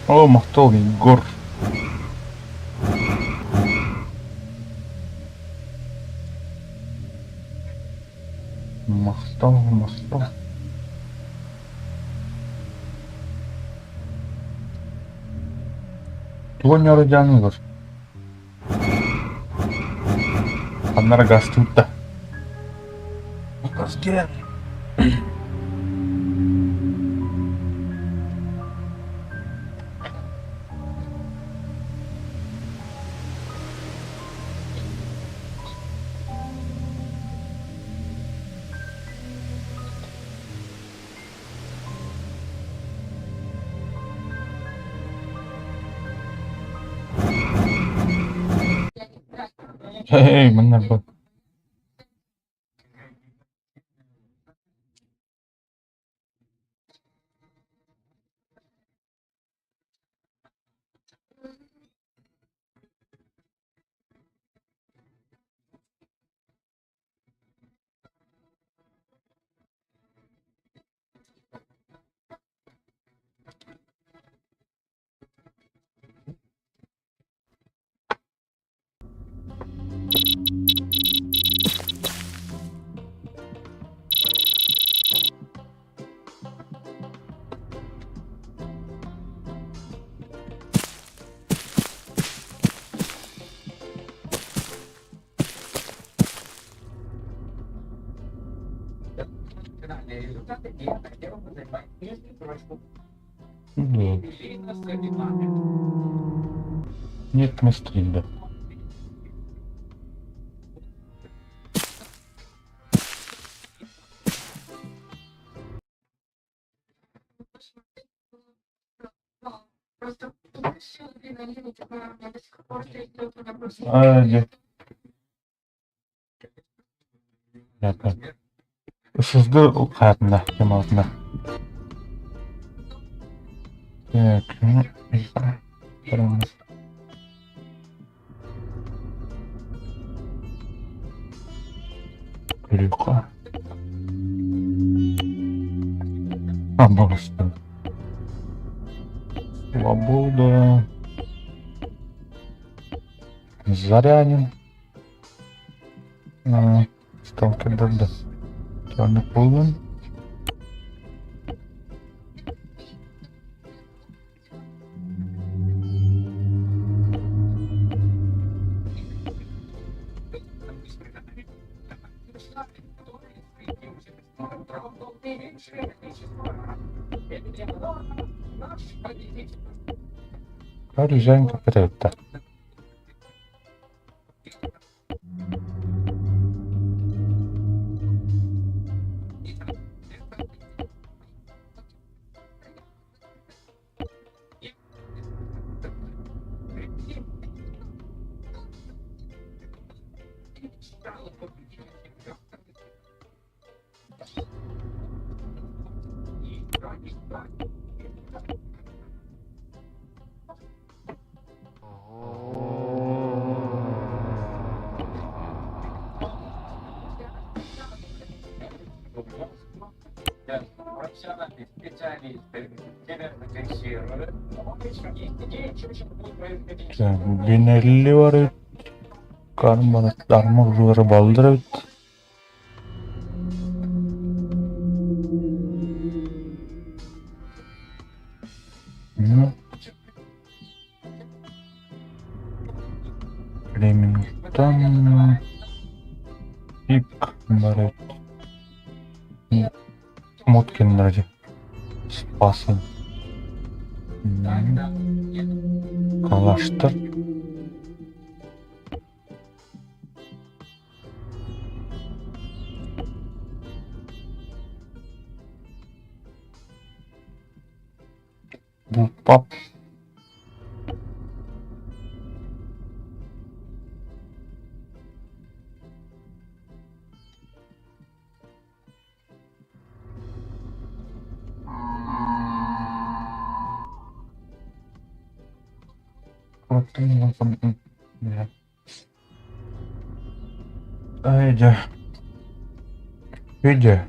О, мактал Егор. Мактал. Туган жарыжаныңыз. Аннара гастутта. Гастен. Эй, мына бak. Нет местринда. Где? Сізді ұлқатында, демалысында. Так, қараңыз. Крюха. Пожалуйста. Свобода. Зарянин. Сталкер, да. Черный полон. Женька это. Binelli var evet. Karmalıklar mağazaları baldır evet. Hı. Remington ip var evet. Mutkin ради спасы. Калаштар. Bu pap. Aja. Видя.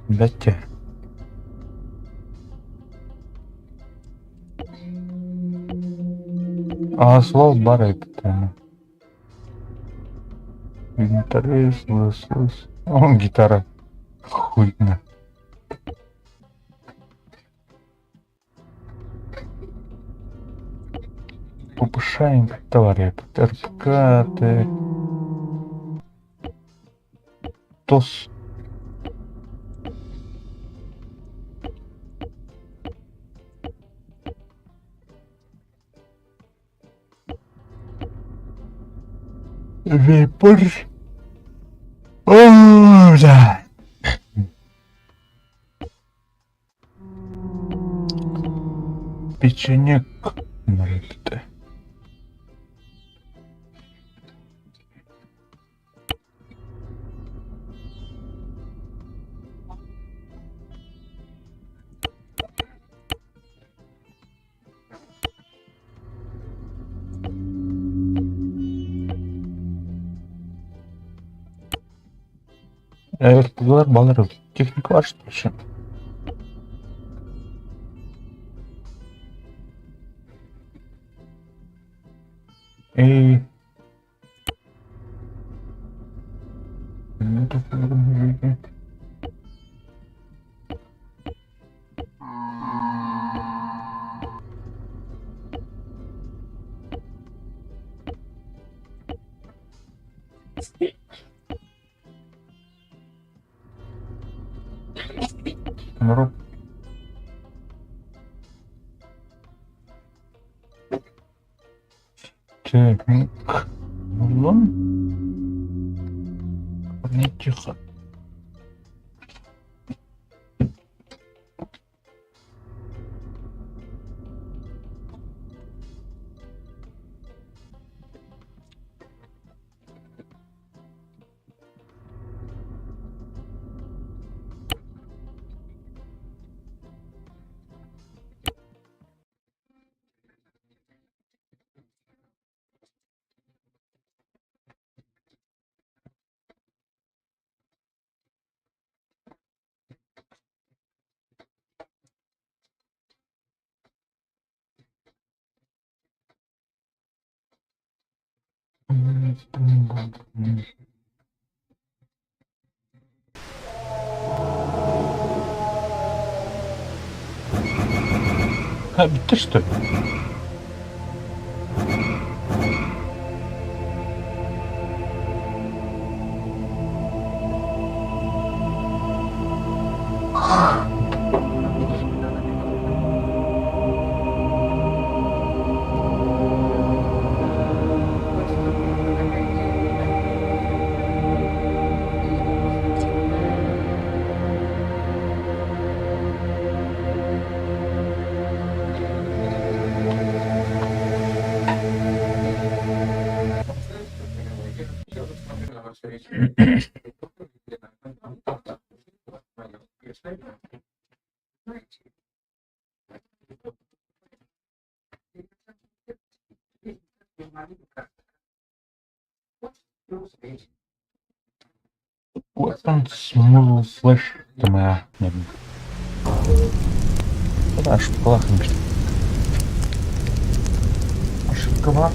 Дайте. А слов барает там. Гитарист, слыс. О, гитара. Хуйня. Повышаем товары. Теркаты. Тос. Випор. О, да. Печенек. Нарыто. Evet, bunlar balığı. Teknik var işte şimdi. Ey. Ne yapıyorum? Народ. Техник. Ulan. Ne çıkar? Ha bitti işte. Вот. там смысл слышь, ты моя. Нет. Да, ошибка лахнешь. Ошибка лах.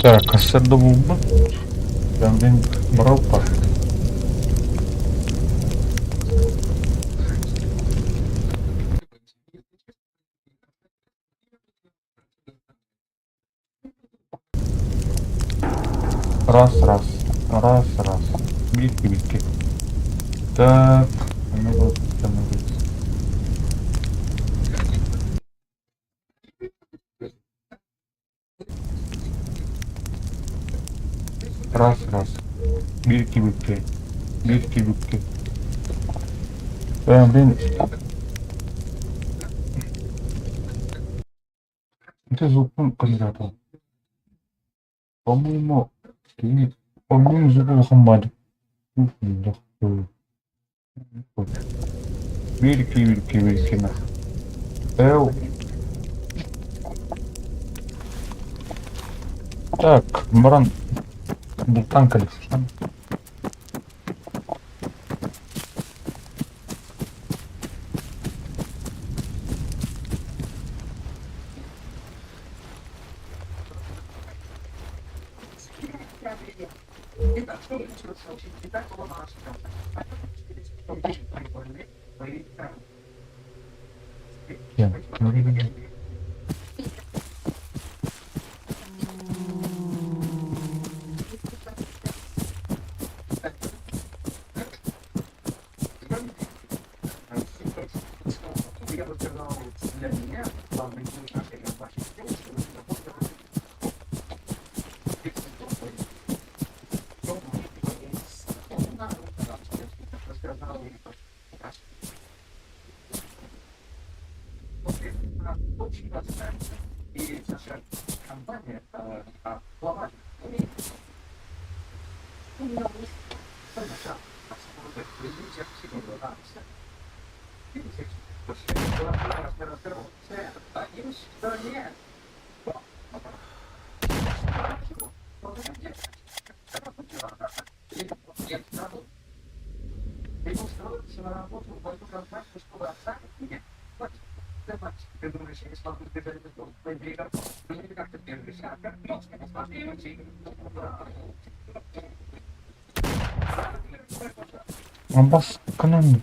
Так, а це думав би. Там він брав пас. Раз. Вильки. Так, ну вот, становится. Раз. Вильки. Блин. Это звук кандидата. По-моему, звук хамбали. Вильки. Так, баран. Бултанкали. Амбас канон.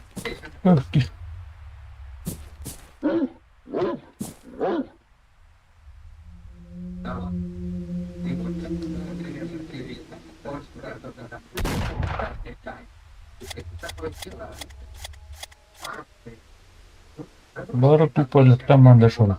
Baru people teman dashur.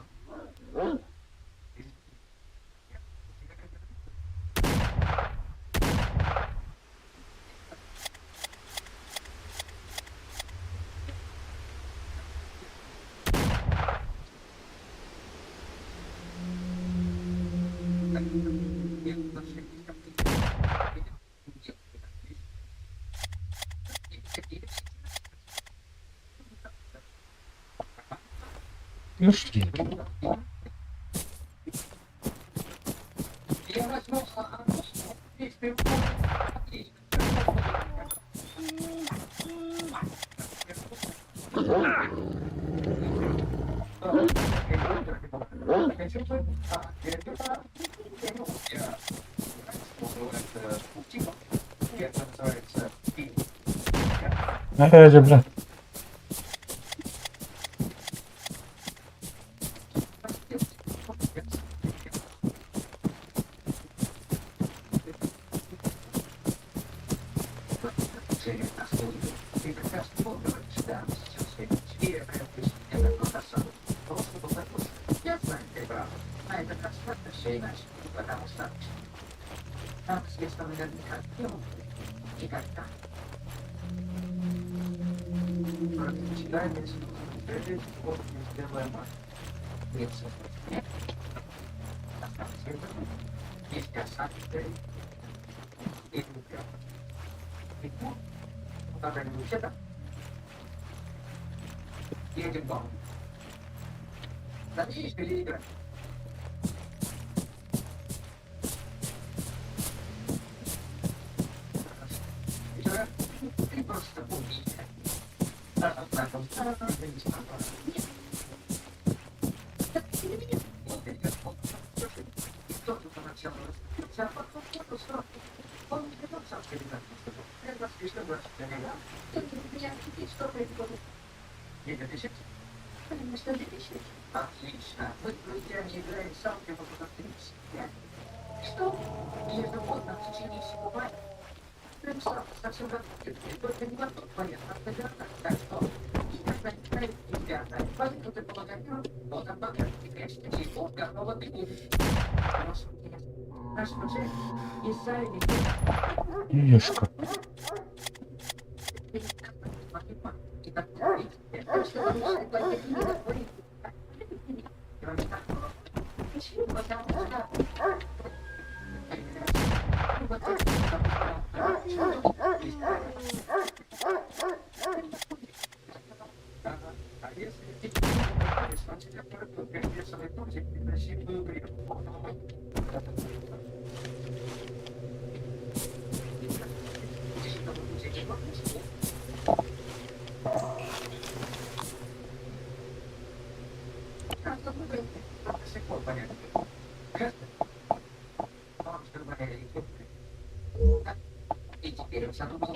Ну что? Бля. Едем дом. Надеюсь, переиграем. Вчера ты просто убийца. Отлично. Вы не играете сам, я могу повторить. Что? Ежегодно в течение всего мая. Совсем только не готов понятно, так что никогда не знаю тебя. Поэтому ты благодарю, но там пока не прячется чего, готова к ним. Наш мужик из Сави. Ешка.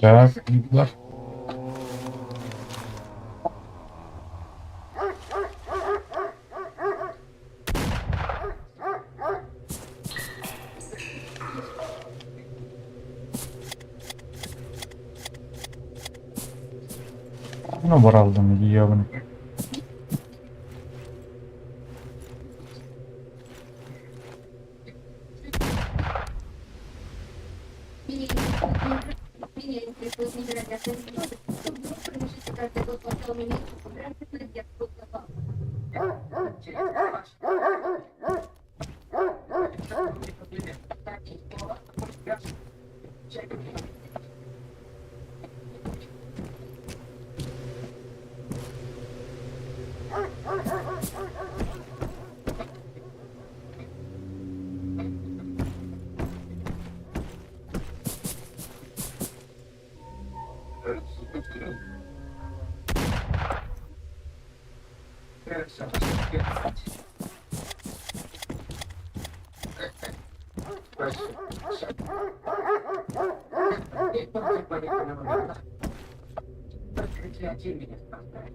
Так, да. Nabıraldım diyavını.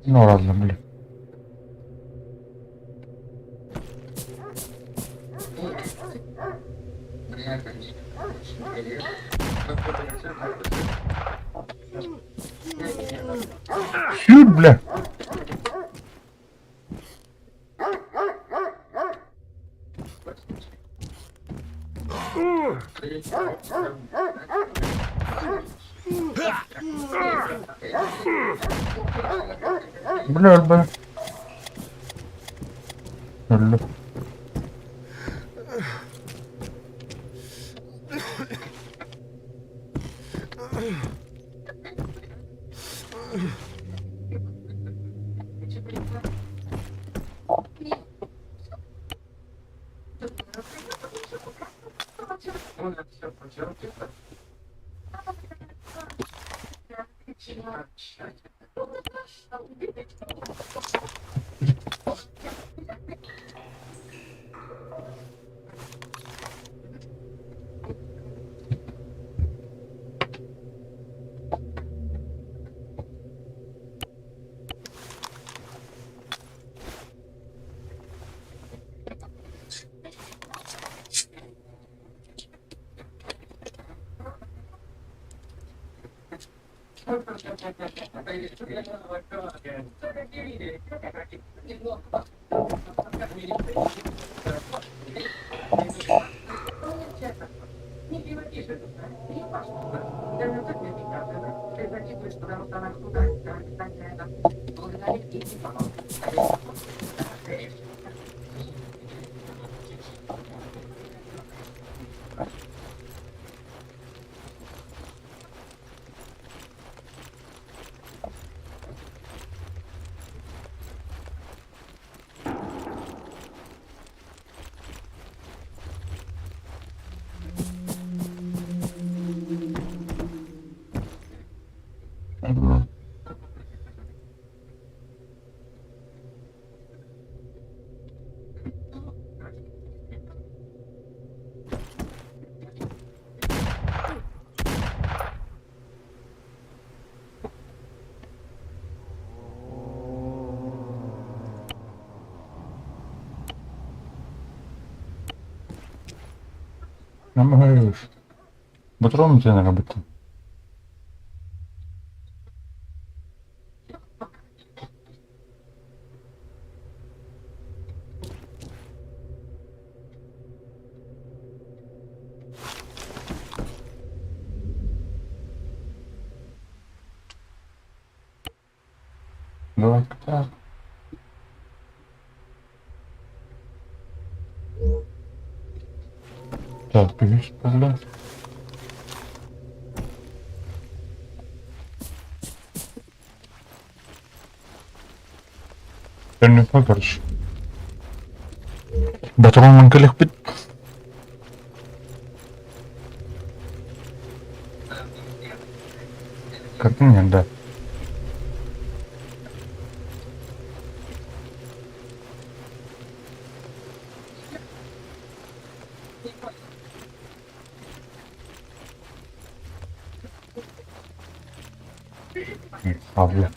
Ну ладно, блин. Фью, бля. Бля, бля. Бля. Намагаюсь. Патрон це не робити. Давай так. Так, бежишь, тогда. Не покажешь. Батронның кілік бит. Как мне, да. Павло.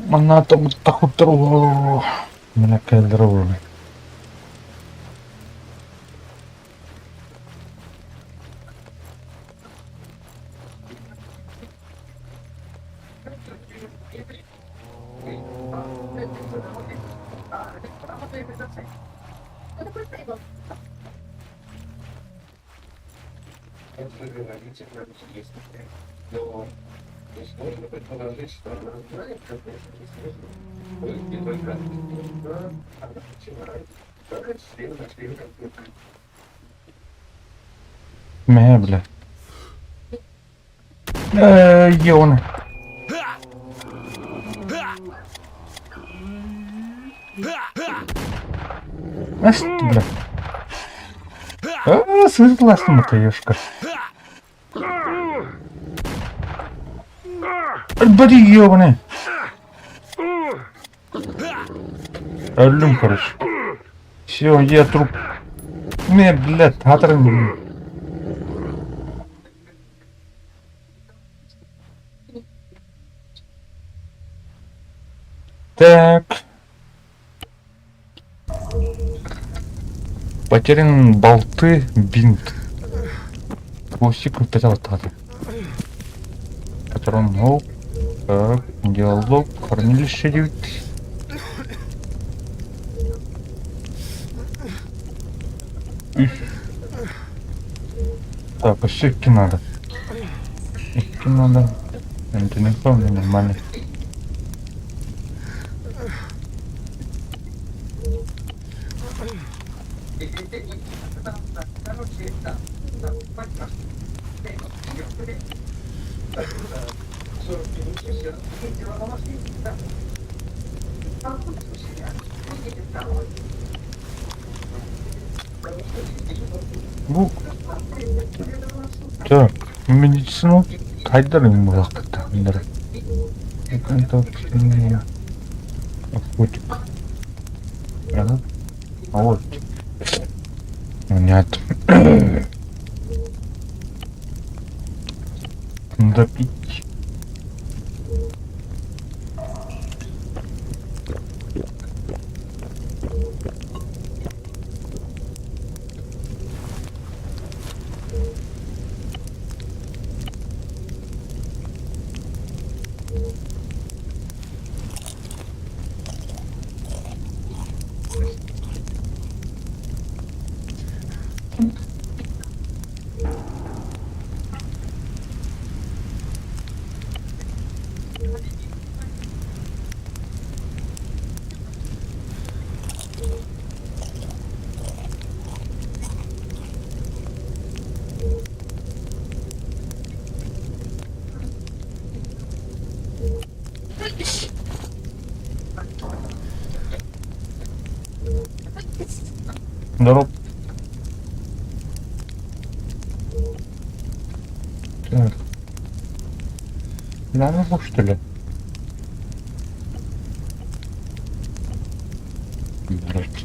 Mana tak takut terus. Mana kayak terus. Мебля. Ёна. Ась ты, бля. Согласна, матаюшка. Бери ёбаный. Ölüm karış. Все, я труп. Не, блядь, отрыгну. Так. Потерян болты, бинт. Хвостик впитал тады. Патрон гол. Так, диалог, хранилище 9. Так, еще идти надо. Идти надо. Это не помню, нормально. Bu. Так, медицину кайдарын уақытта мындар. Это охотик. Ага. А вот. Нет. Надо пить. Здоров. Так. Да, ну что ли? Здравствуйте.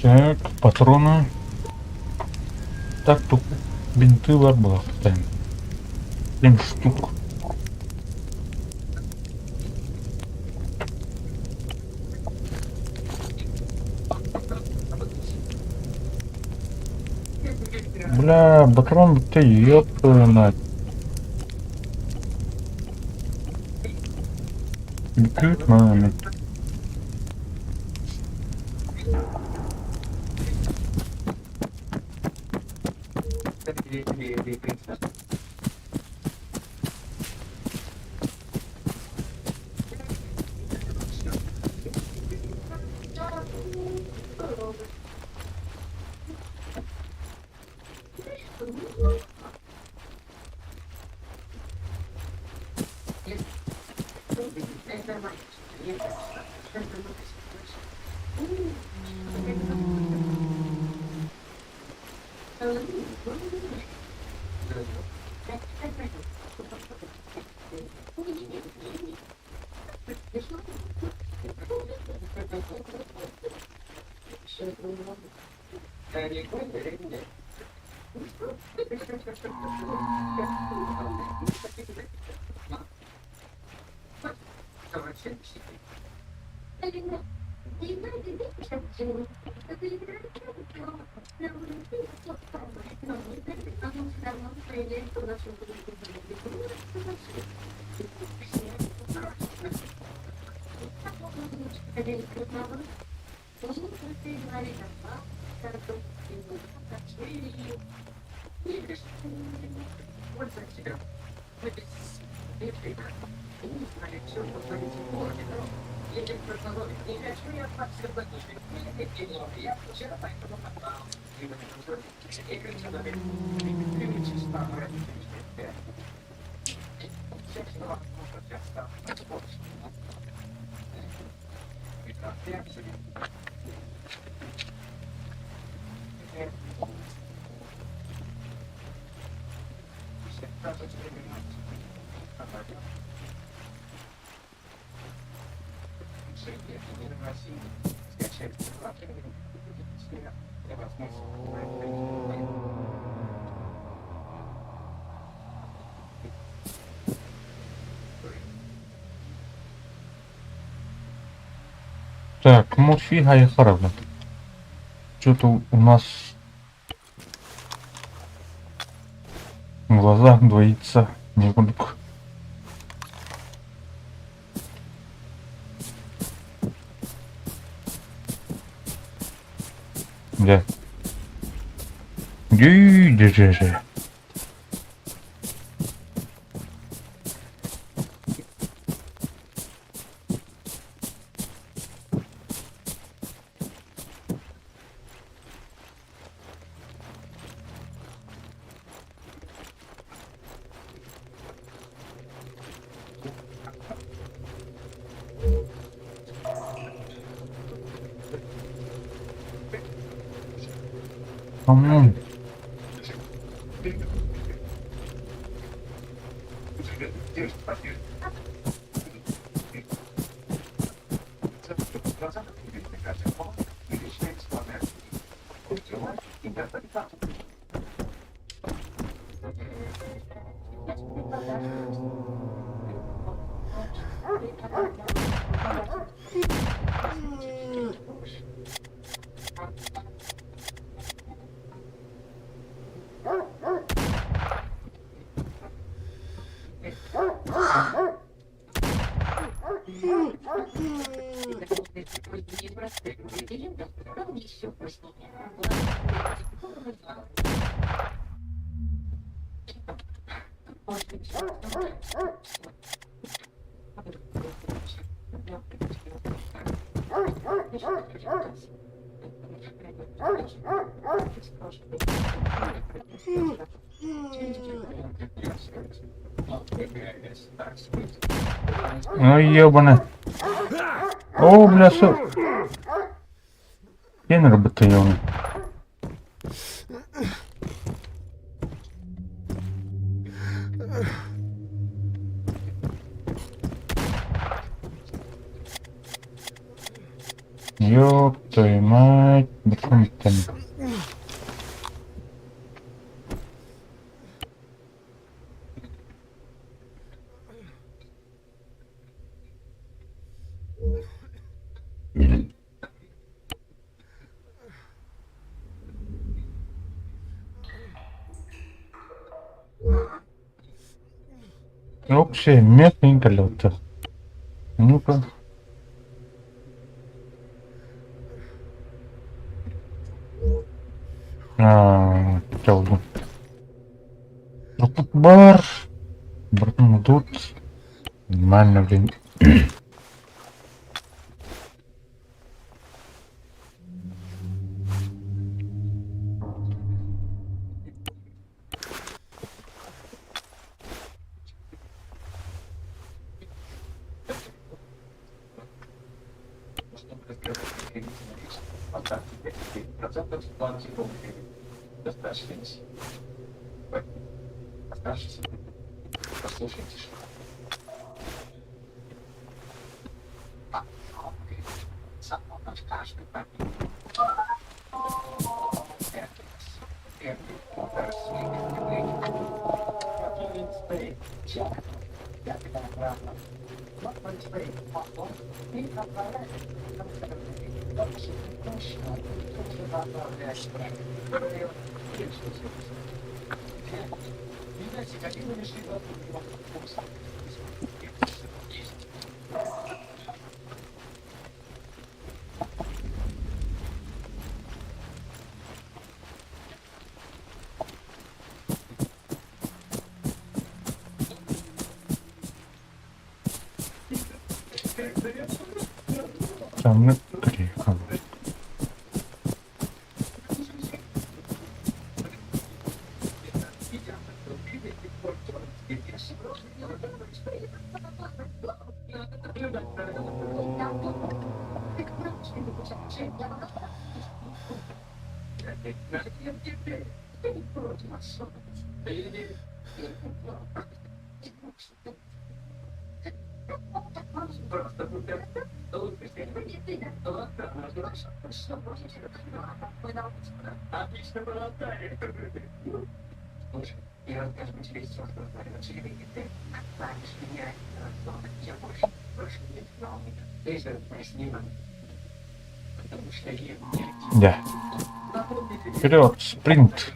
Так, патроны. Так, тут бинты в арбалах ставим. 7 штук. Бля, патрон, ты ёб твою мать. Бикают маме. Так, ну фига я правда. Что-то у нас в глазах двоится негодок. Да. Держи. По-моему. Ну ебаный. О, бля, что? Кеннер батальон. Ёб твою мать, документально. Вообще, мягкенько лёта. Ну-ка. Чалду. Бар. Братан, тут. Нормально, блин. Там мы приехали. Да. Вперед, спринт.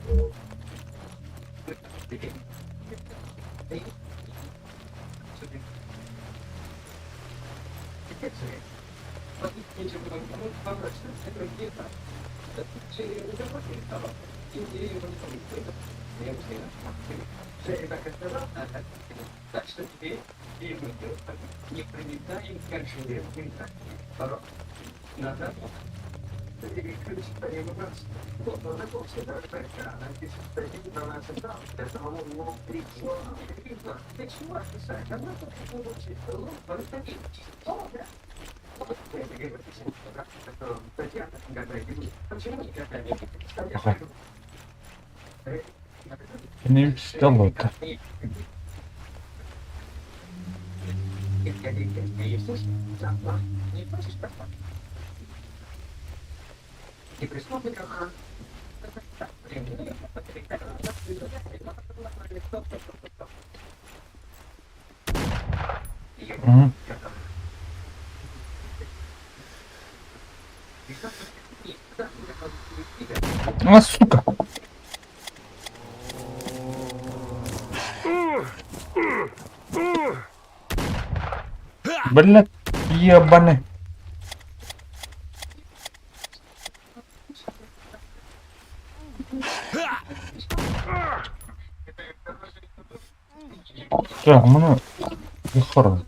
Не встало-то. Мгм. А, сука. Блядь, ебаный. Так, мене вихорно.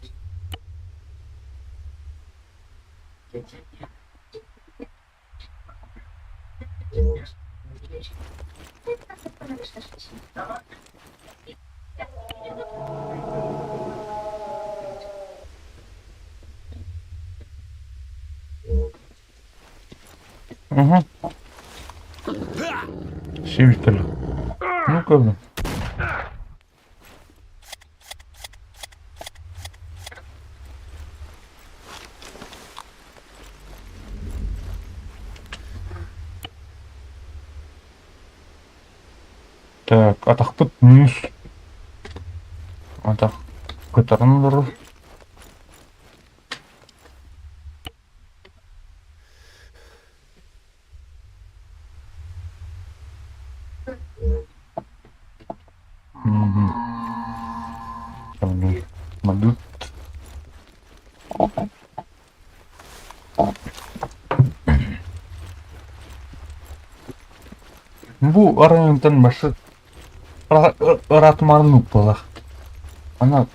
Угу. Сивитель. Ну-ка, блин. Так, атақты мүйіс. Атақ көтеріңдір. Мадут. Bu районтан башы ратмарнук была. Она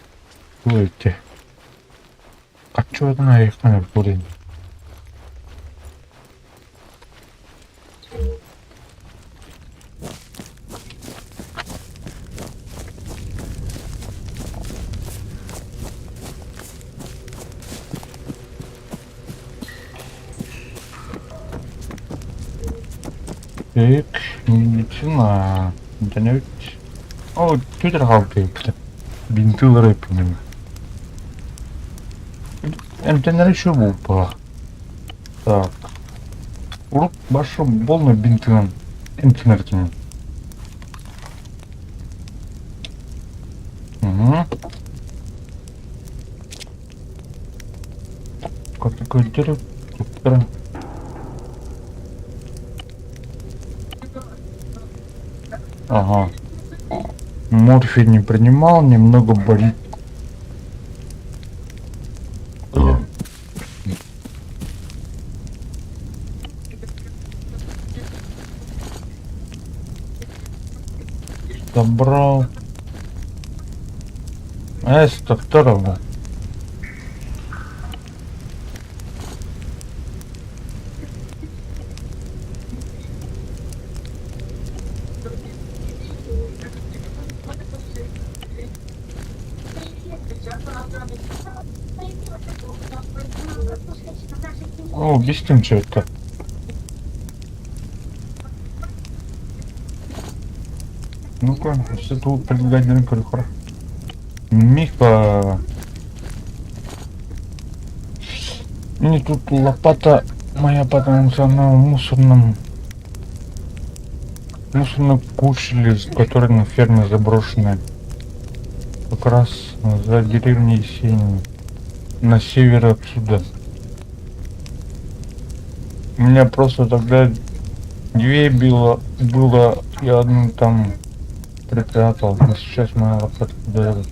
өте. Качудан аяқтан көрейін. Так, медицина. Дәнәүт. О, төтір қалды епті. Бинтылар епінім. Әмтенлер еще бұл па. Так. Ұрып башы болны бинтынан. Әмтенлерден. Как-то көздері тұттырын. Ага. Морфий не принимал, немного болит. Собрал. А это второго. О, объясним, что это. Ну-ка, все тут предлагать коридор. Миха. Мне тут лопата моя, потому что она в мусорном куче, которая на ферме заброшенная. Как раз за деревней Синей. На север отсюда. У меня просто тогда две было, я одну там припрятал. Но сейчас моя лопата дает.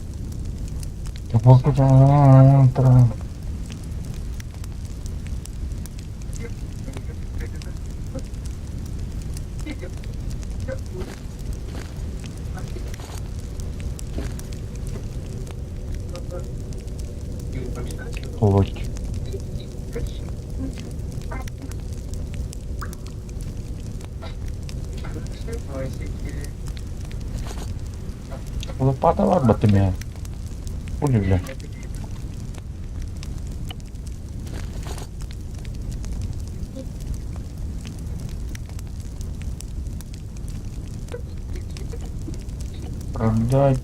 Плоть. Лопата ладно ты меня. Пули, бля. Продать.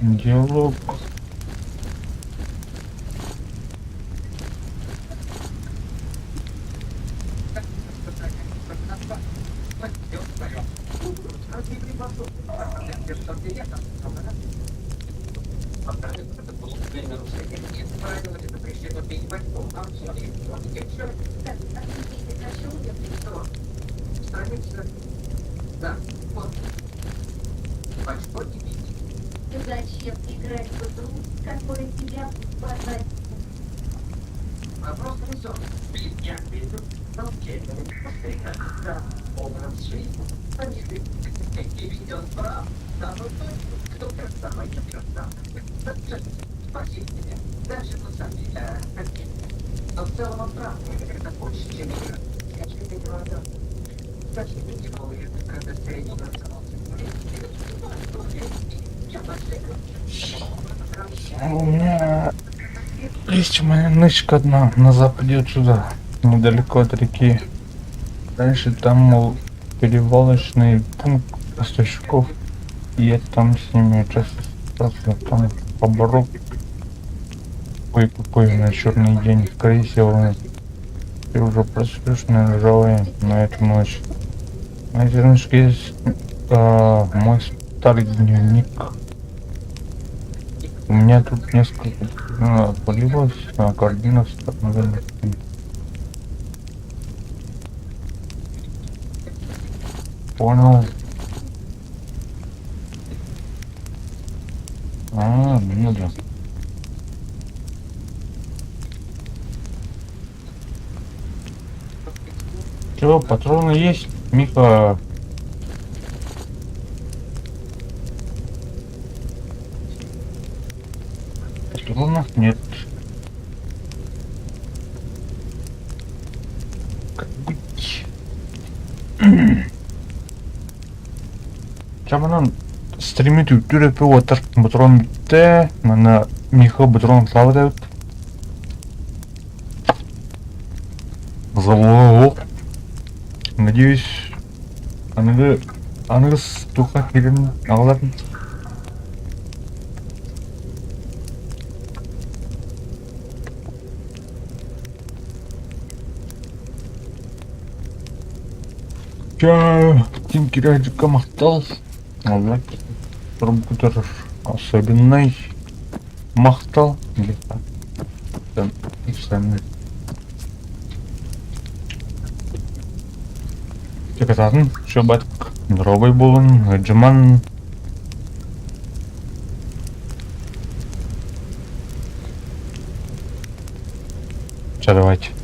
Диалог. Зачем играть в игру, которая тебя познает? Вопрос решен. Я приду. за образ жизни. Они ведет прав, самый тот, кто красава и красава. Спасибо тебе. Дальше мы сами. Но в целом он прав. Это больше, чем игра. Я чуть не говорю. Значит, не тяжелые, когда средний У меня есть у меня нычка одна на западе отсюда, недалеко от реки. Дальше там, мол, перевалочный пункт поставщиков. И я там с ними часто спрашиваю, там поборок. Ой, какой на черный день, скорее всего, ты уже просишь, наверное, жалуя на эту ночь. На этой ночке есть мой старый дневник. У меня тут несколько полилось на координат наверное. Понял. Ну да. Чё, патроны есть, Мика? Патронов нет. Как быть? Чаманан стримит үтүрөпү отыр. Патрон битте. Мана Мика патрон сабыт. Залог. Надеюсь, аныңыз туха келін алатын. Тим Кирайджика мақтал. Аллах, Турбутер особенный мақтал. Где-то. И сами. Тек ататын, шөбәтік, дровый болын, ғыджыман. Все, давайте.